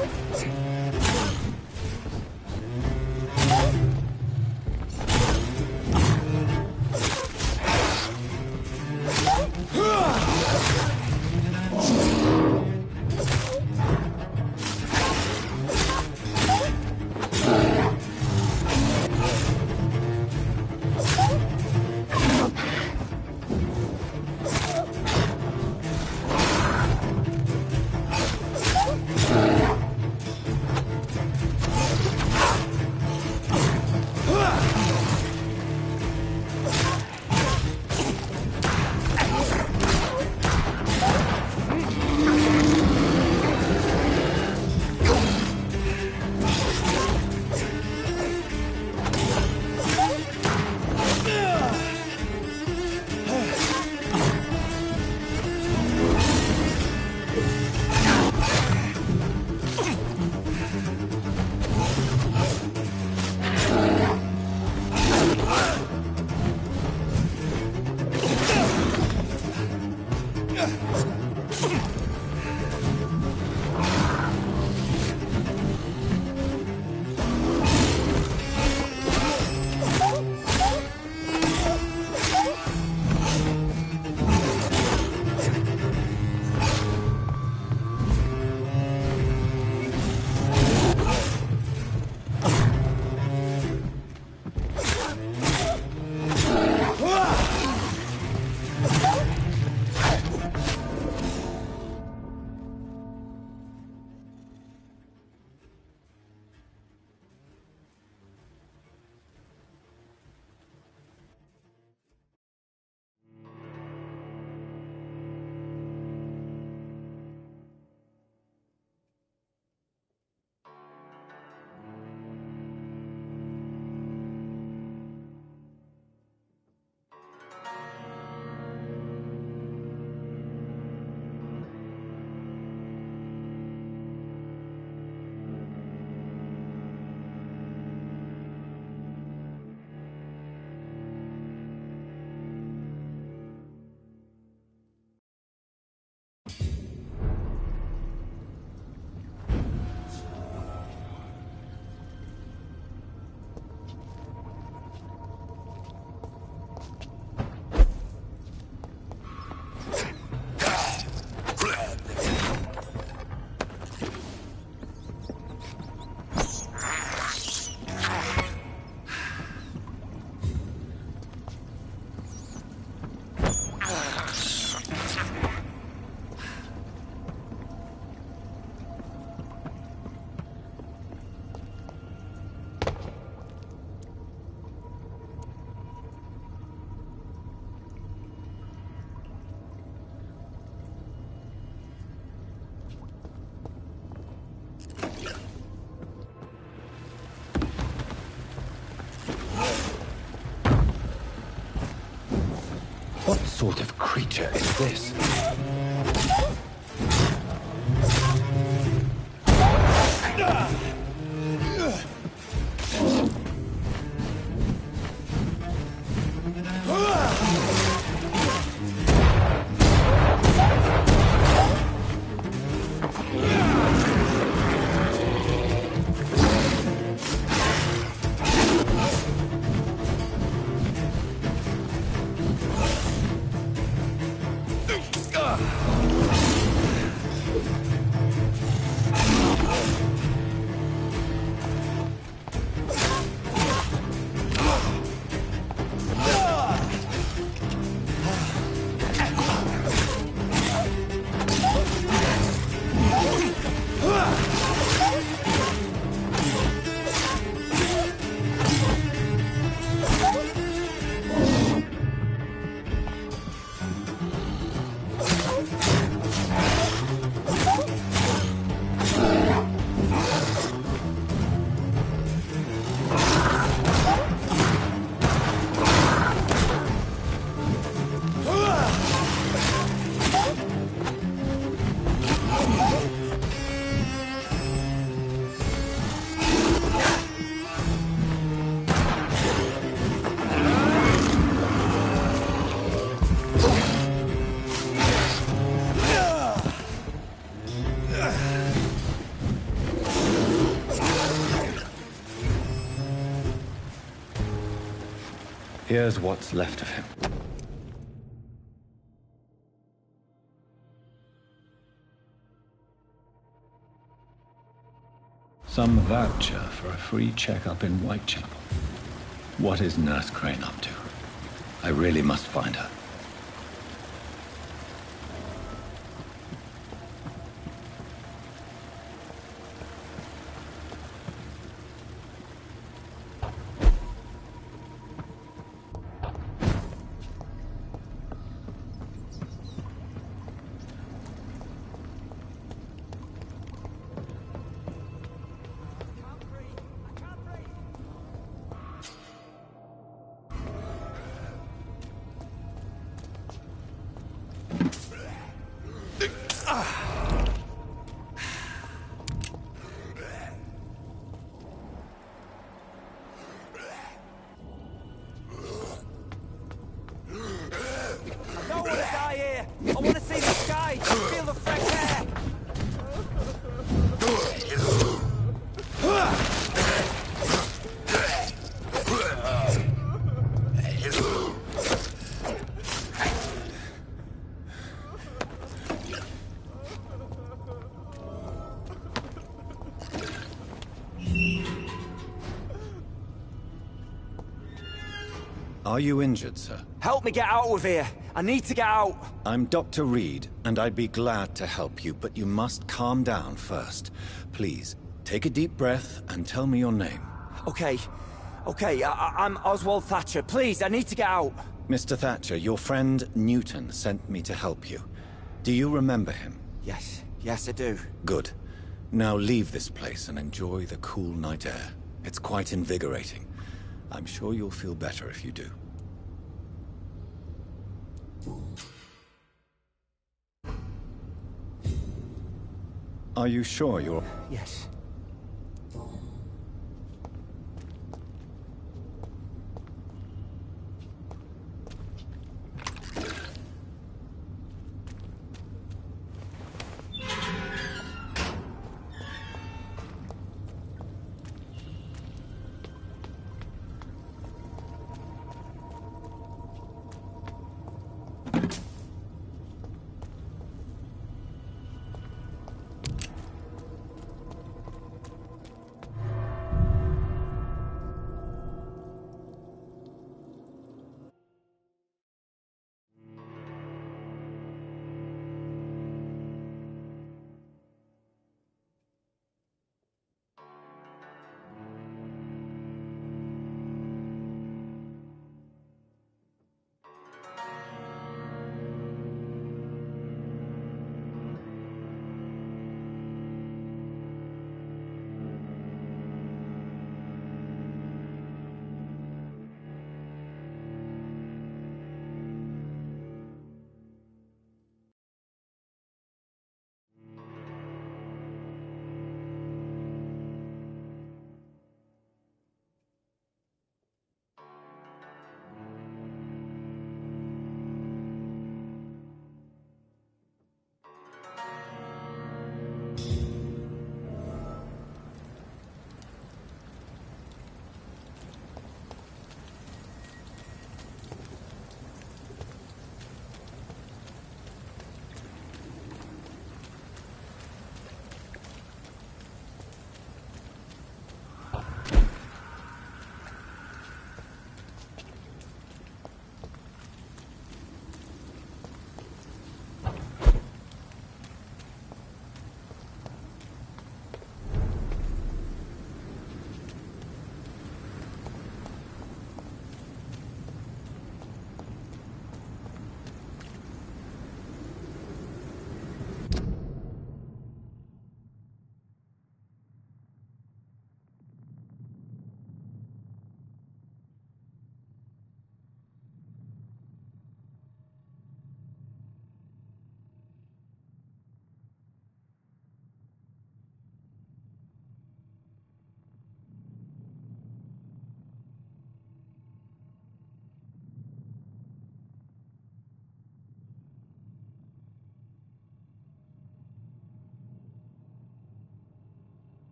What sort of creature is this? Here's what's left of him. Some voucher for a free checkup in Whitechapel. What is Nurse Crane up to? I really must find her. Are you injured, sir? Help me get out of here. I need to get out. I'm Dr. Reed, and I'd be glad to help you, but you must calm down first. Please, take a deep breath and tell me your name. Okay. I'm Oswald Thatcher. Please, I need to get out. Mr. Thatcher, your friend Newton sent me to help you. Do you remember him? Yes, I do. Good. Now leave this place and enjoy the cool night air. It's quite invigorating. I'm sure you'll feel better if you do. Are you sure you're... Yes.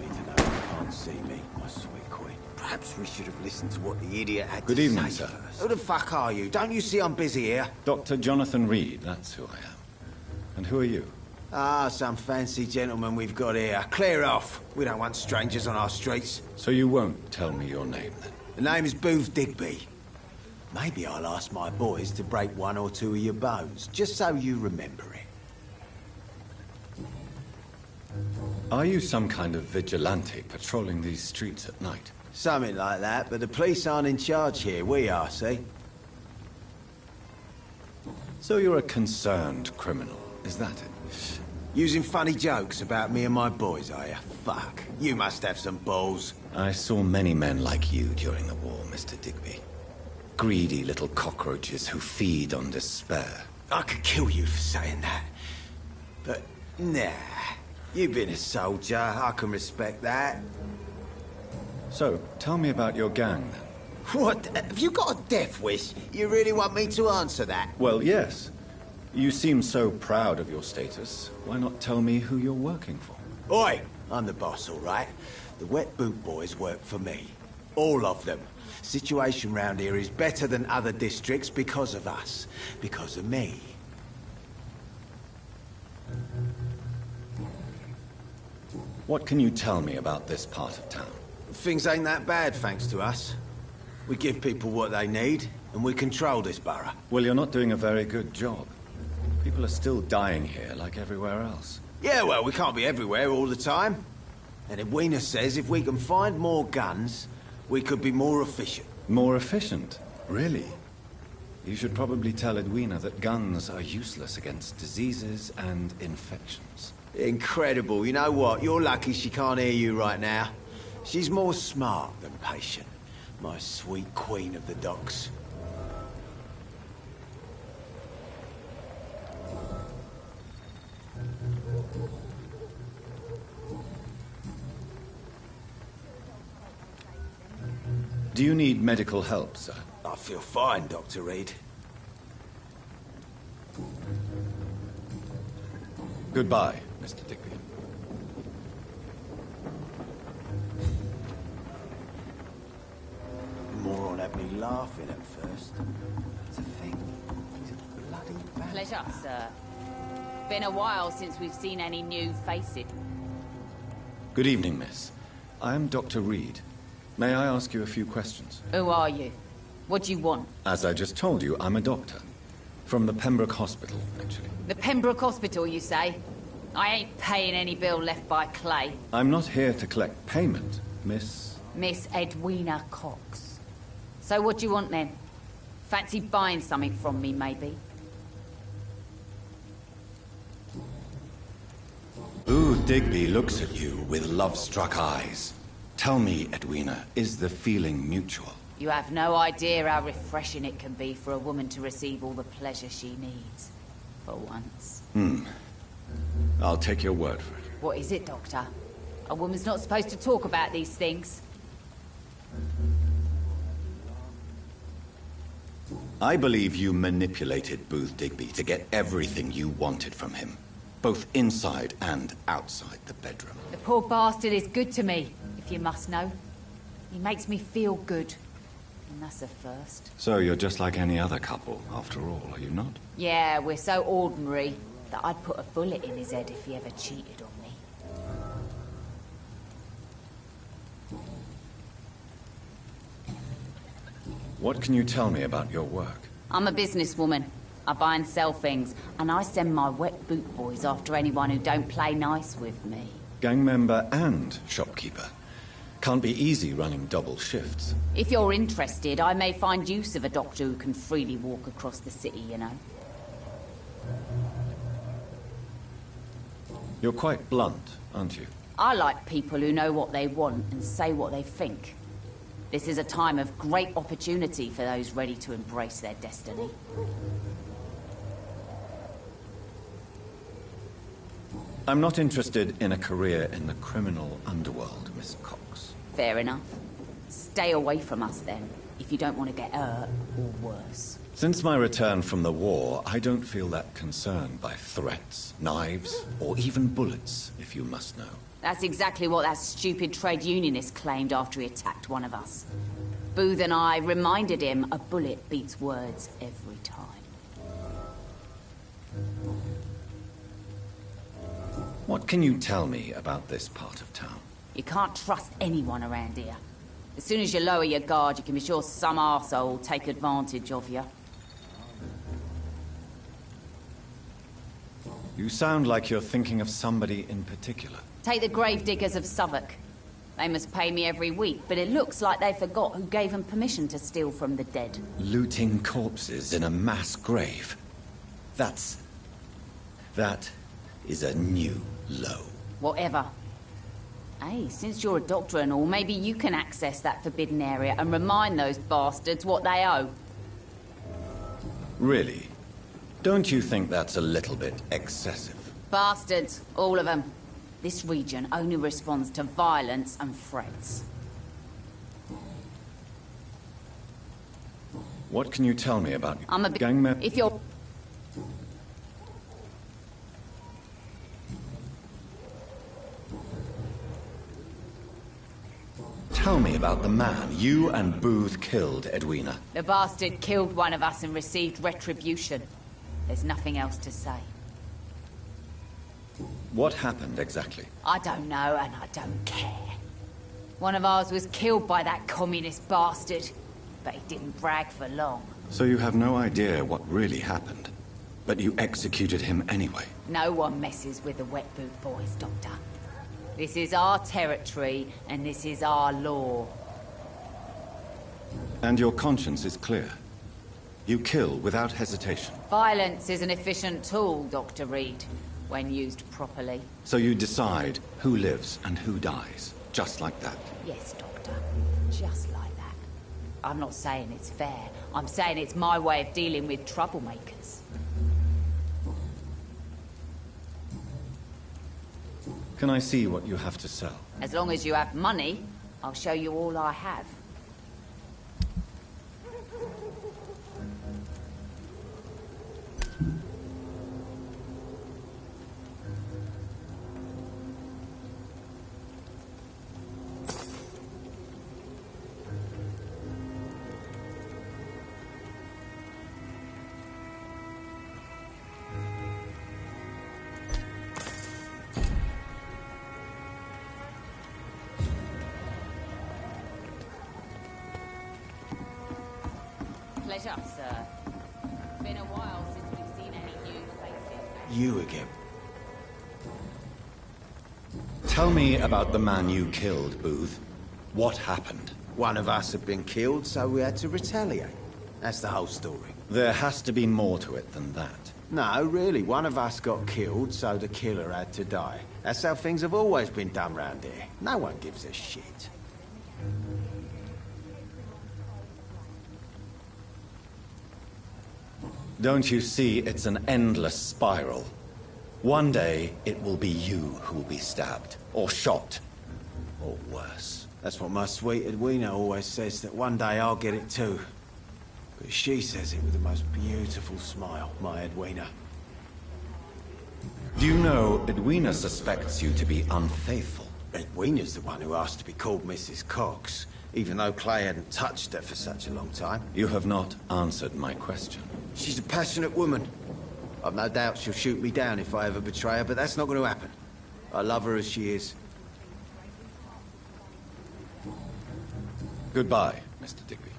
me to know you can't see me, my sweet queen. Perhaps we should have listened to what the idiot had Good to evening, say sir. first. Who the fuck are you? Don't you see I'm busy here? Dr. Jonathan Reed, that's who I am. And who are you? Ah, some fancy gentleman we've got here. Clear off. We don't want strangers on our streets. So you won't tell me your name, then? The name is Booth Digby. Maybe I'll ask my boys to break one or two of your bones, just so you remember it. Are you some kind of vigilante patrolling these streets at night? Something like that, but the police aren't in charge here. We are, see? So you're a concerned criminal, is that it? Using funny jokes about me and my boys, are you? Fuck. You must have some balls. I saw many men like you during the war, Mr. Digby. Greedy little cockroaches who feed on despair. I could kill you for saying that. But, nah. You've been a soldier. I can respect that. So, tell me about your gang, then. What? Have you got a death wish? You really want me to answer that? Well, yes. You seem so proud of your status. Why not tell me who you're working for? Oi! I'm the boss, all right? The Wet Boot Boys work for me. All of them. Situation round here is better than other districts because of us. Because of me. What can you tell me about this part of town? Things ain't that bad, thanks to us. We give people what they need, and we control this borough. Well, you're not doing a very good job. People are still dying here like everywhere else. Yeah, well, we can't be everywhere all the time. And Edwina says if we can find more guns, we could be more efficient. More efficient? Really? You should probably tell Edwina that guns are useless against diseases and infections. Incredible. You know what? You're lucky she can't hear you right now. She's more smart than patient. My sweet queen of the docks. Do you need medical help, sir? I feel fine, Dr. Reed. Goodbye, Mr. Digby. The moron had me laughing at first. To think he's a bloody vampire. Pleasure, sir. Been a while since we've seen any new faces. Good evening, miss. I am Dr. Reed. May I ask you a few questions? Who are you? What do you want? As I just told you, I'm a doctor. From the Pembroke Hospital, actually. The Pembroke Hospital, you say? I ain't paying any bill left by Clay. I'm not here to collect payment, Miss... Miss Edwina Cox. So what do you want then? Fancy buying something from me, maybe? Ooh, Digby looks at you with love-struck eyes. Tell me, Edwina, is the feeling mutual? You have no idea how refreshing it can be for a woman to receive all the pleasure she needs. For once. I'll take your word for it. What is it, Doctor? A woman's not supposed to talk about these things. I believe you manipulated Booth Digby to get everything you wanted from him. Both inside and outside the bedroom. The poor bastard is good to me, if you must know. He makes me feel good. And that's a first. So you're just like any other couple, after all, are you not? Yeah, we're so ordinary that I'd put a bullet in his head if he ever cheated on me. What can you tell me about your work? I'm a businesswoman. I buy and sell things, and I send my wet boot boys after anyone who don't play nice with me. Gang member and shopkeeper. Can't be easy running double shifts. If you're interested, I may find use of a doctor who can freely walk across the city, you know. You're quite blunt, aren't you? I like people who know what they want and say what they think. This is a time of great opportunity for those ready to embrace their destiny. I'm not interested in a career in the criminal underworld, Miss Cox. Fair enough. Stay away from us then, if you don't want to get hurt or worse. Since my return from the war, I don't feel that concerned by threats, knives, or even bullets, if you must know. That's exactly what that stupid trade unionist claimed after he attacked one of us. Booth and I reminded him a bullet beats words every time. What can you tell me about this part of town? You can't trust anyone around here. As soon as you lower your guard, you can be sure some arsehole will take advantage of you. You sound like you're thinking of somebody in particular. Take the gravediggers of Southwark. They must pay me every week, but it looks like they forgot who gave them permission to steal from the dead. Looting corpses in a mass grave. That is a new low. Whatever. Hey, since you're a doctor and all, maybe you can access that forbidden area and remind those bastards what they owe. Really? Don't you think that's a little bit excessive? Bastards, all of them. This region only responds to violence and threats. What can you tell me about I'm a gang member? If you're... Tell me about the man you and Booth killed, Edwina. The bastard killed one of us and received retribution. There's nothing else to say. What happened exactly? I don't know, and I don't care. One of ours was killed by that communist bastard, but he didn't brag for long. So you have no idea what really happened, but you executed him anyway. No one messes with the Wet Boot Boys, Doctor. This is our territory, and this is our law. And your conscience is clear. You kill without hesitation. Violence is an efficient tool, Dr. Reed, when used properly. So you decide who lives and who dies, just like that? Yes, Doctor. Just like that. I'm not saying it's fair. I'm saying it's my way of dealing with troublemakers. Can I see what you have to sell? As long as you have money, I'll show you all I have. Pleasure, sir. Been a while since we've seen any new faces. You again. Tell me about the man you killed, Booth. What happened? One of us had been killed, so we had to retaliate. That's the whole story. There has to be more to it than that. No, really. One of us got killed, so the killer had to die. That's how things have always been done round here. No one gives a shit. Don't you see it's an endless spiral? One day, it will be you who will be stabbed, or shot, or worse. That's what my sweet Edwina always says, that one day I'll get it too. But she says it with the most beautiful smile, my Edwina. Do you know Edwina suspects you to be unfaithful? Edwina's the one who asked to be called Mrs. Cox, even though Clay hadn't touched her for such a long time. You have not answered my question. She's a passionate woman. I've no doubt she'll shoot me down if I ever betray her, but that's not going to happen. I love her as she is. Goodbye, Mr. Digby.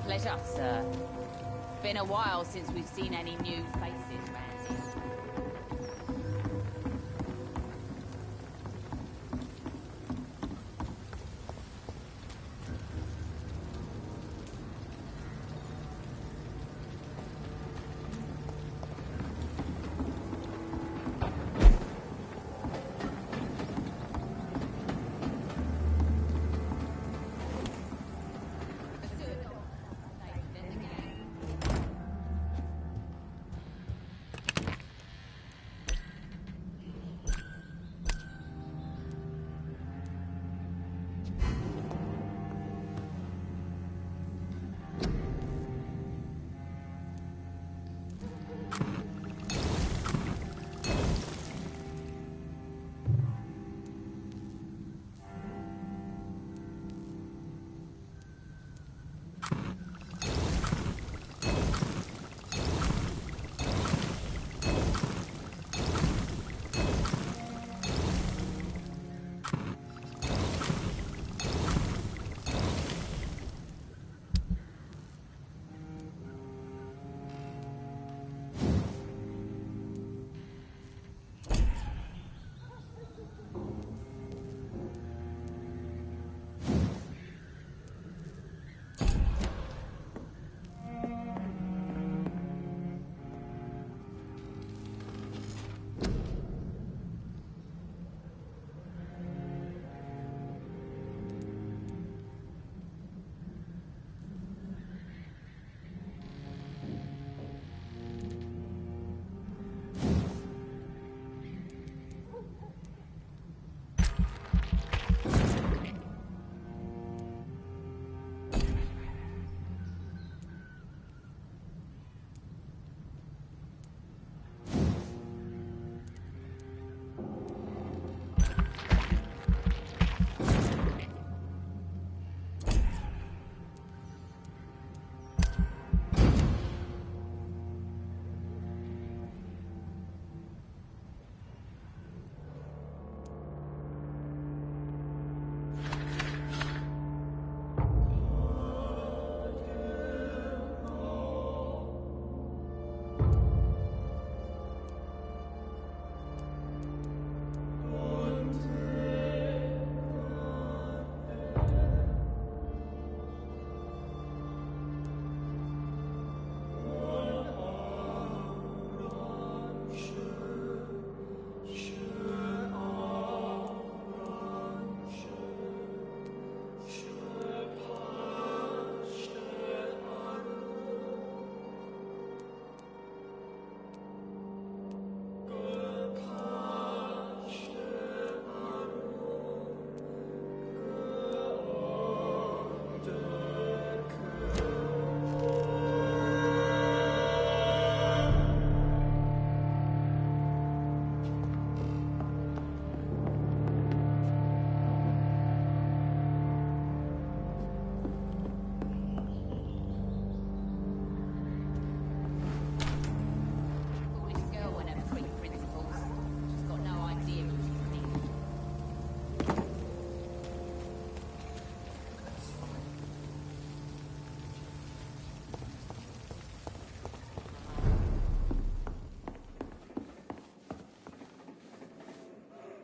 Pleasure, sir. Been a while since we've seen any new faces round here.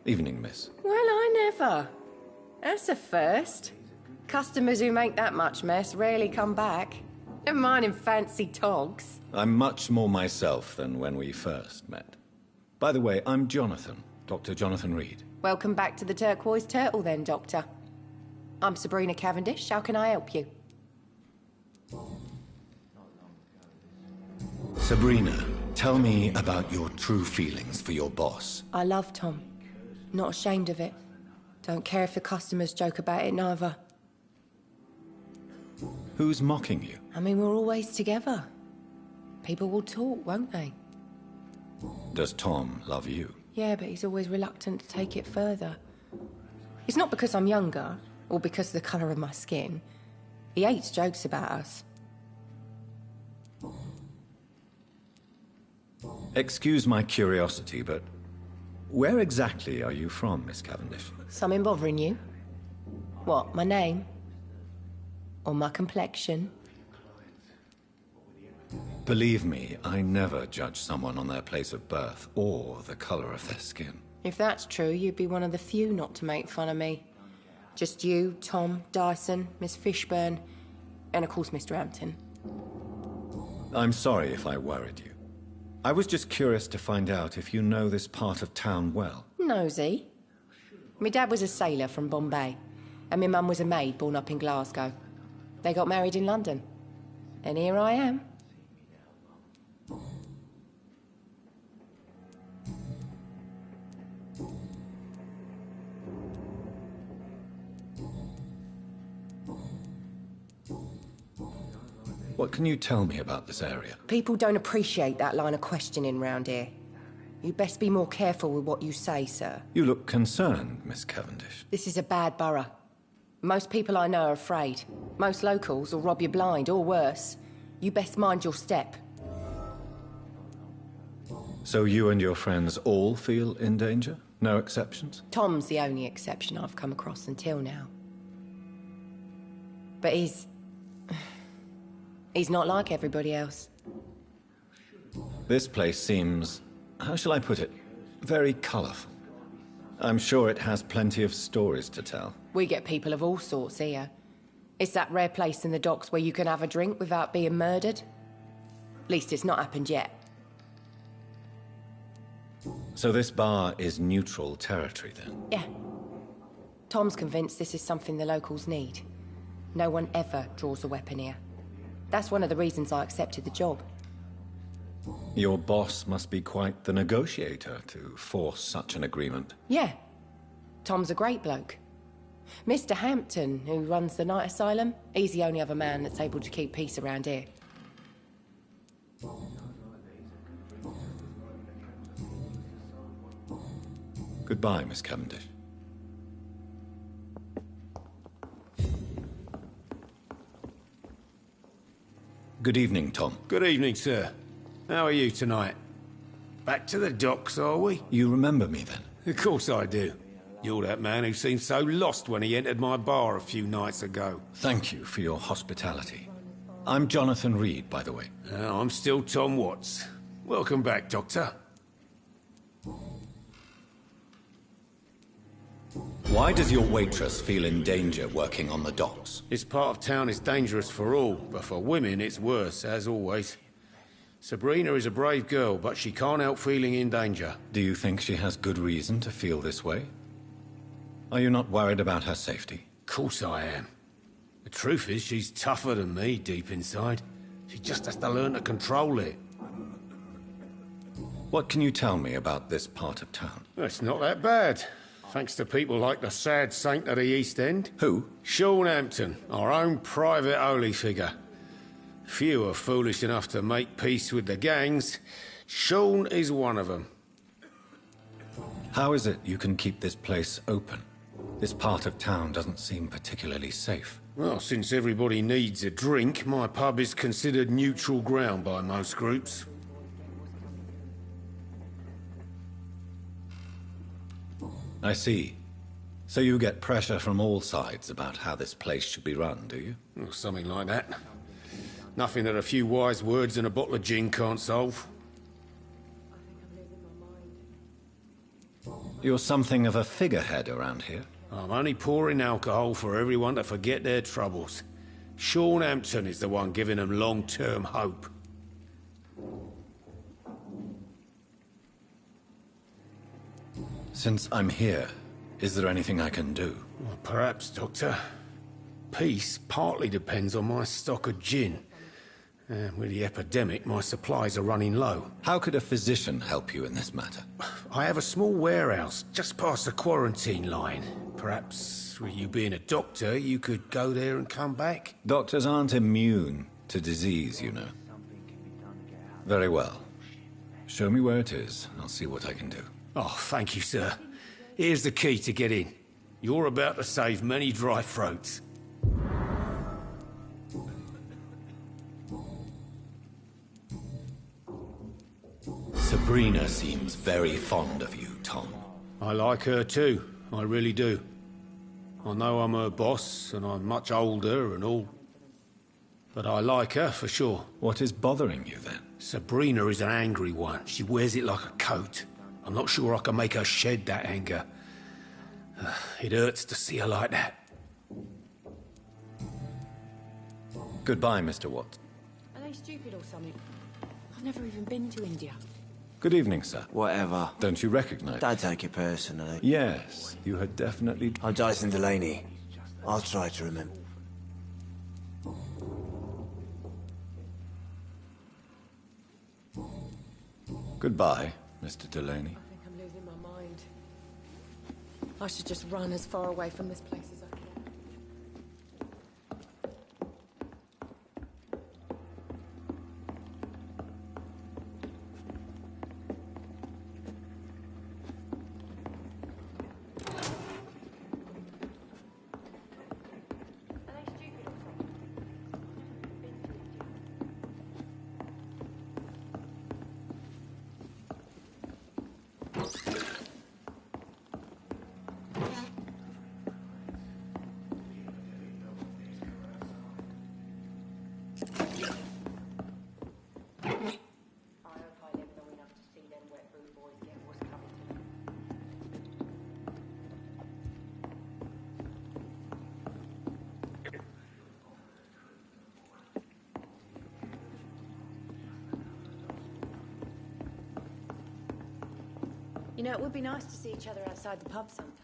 Evening, miss. Well, I never. That's a first. Customers who make that much mess rarely come back. Never mind in fancy togs. I'm much more myself than when we first met. By the way, I'm Jonathan, Dr. Jonathan Reed. Welcome back to the Turquoise Turtle then, Doctor. I'm Sabrina Cavendish. How can I help you? Sabrina, tell me about your true feelings for your boss. I love Tom. Not ashamed of it. Don't care if the customers joke about it, neither. Who's mocking you? I mean, we're always together. People will talk, won't they? Does Tom love you? Yeah, but he's always reluctant to take it further. It's not because I'm younger, or because of the colour of my skin. He hates jokes about us. Excuse my curiosity, but where exactly are you from, Miss Cavendish? Something bothering you? What, my name? Or my complexion? Believe me, I never judge someone on their place of birth or the colour of their skin. If that's true, you'd be one of the few not to make fun of me. Just you, Tom, Dyson, Miss Fishburne, and of course Mr. Hampton. I'm sorry if I worried you. I was just curious to find out if you know this part of town well. Nosy. My dad was a sailor from Bombay, and my mum was a maid born up in Glasgow. They got married in London. And here I am. What can you tell me about this area? People don't appreciate that line of questioning round here. You'd best be more careful with what you say, sir. You look concerned, Miss Cavendish. This is a bad borough. Most people I know are afraid. Most locals will rob you blind, or worse. You best mind your step. So you and your friends all feel in danger? No exceptions? Tom's the only exception I've come across until now. But he's not like everybody else. This place seems, how shall I put it, very colourful. I'm sure it has plenty of stories to tell. We get people of all sorts here. It's that rare place in the docks where you can have a drink without being murdered. At least it's not happened yet. So this bar is neutral territory, then? Yeah. Tom's convinced this is something the locals need. No one ever draws a weapon here. That's one of the reasons I accepted the job. Your boss must be quite the negotiator to force such an agreement. Yeah. Tom's a great bloke. Mr. Hampton, who runs the night asylum, he's the only other man that's able to keep peace around here. Goodbye, Miss Cavendish. Good evening, Tom. Good evening, sir. How are you tonight? Back to the docks, are we? You remember me, then? Of course I do. You're that man who seemed so lost when he entered my bar a few nights ago. Thank you for your hospitality. I'm Jonathan Reed, by the way. I'm still Tom Watts. Welcome back, Doctor. Why does your waitress feel in danger working on the docks? This part of town is dangerous for all, but for women it's worse, as always. Sabrina is a brave girl, but she can't help feeling in danger. Do you think she has good reason to feel this way? Are you not worried about her safety? Of course I am. The truth is, she's tougher than me deep inside. She just has to learn to control it. What can you tell me about this part of town? It's not that bad. Thanks to people like the sad saint of the East End. Who? Sean Hampton, our own private holy figure. Few are foolish enough to make peace with the gangs. Sean is one of them. How is it you can keep this place open? This part of town doesn't seem particularly safe. Well, since everybody needs a drink, my pub is considered neutral ground by most groups. I see. So you get pressure from all sides about how this place should be run, do you? Well, something like that. Nothing that a few wise words and a bottle of gin can't solve. You're something of a figurehead around here. I'm only pouring alcohol for everyone to forget their troubles. Sean Hampton is the one giving them long-term hope. Since I'm here, is there anything I can do? Well, perhaps, Doctor. Peace partly depends on my stock of gin. With the epidemic, my supplies are running low. How could a physician help you in this matter? I have a small warehouse just past the quarantine line. Perhaps, with you being a doctor, you could go there and come back? Doctors aren't immune to disease, you know. Very well. Show me where it is. I'll see what I can do. Oh, thank you, sir. Here's the key to get in. You're about to save many dry throats. Sabrina seems very fond of you, Tom. I like her too. I really do. I know I'm her boss, and I'm much older and all. But I like her, for sure. What is bothering you, then? Sabrina is an angry one. She wears it like a coat. I'm not sure I can make her shed that anger. It hurts to see her like that. Goodbye, Mr. Watt. Are they stupid or something? I've never even been to India. Good evening, sir. Whatever. Don't you recognize? Don't take it personally. Yes, you had definitely... I'm Dyson Delaney. I'll try to remember. Goodbye, Mr. Delaney. I think I'm losing my mind. I should just run as far away from this place as I can. You know, it would be nice to see each other outside the pub sometime.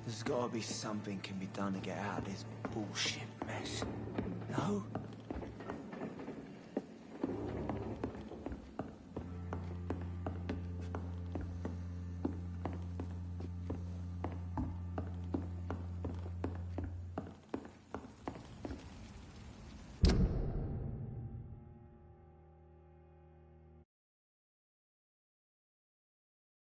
There's gotta be something can be done to get out of this bullshit mess. No?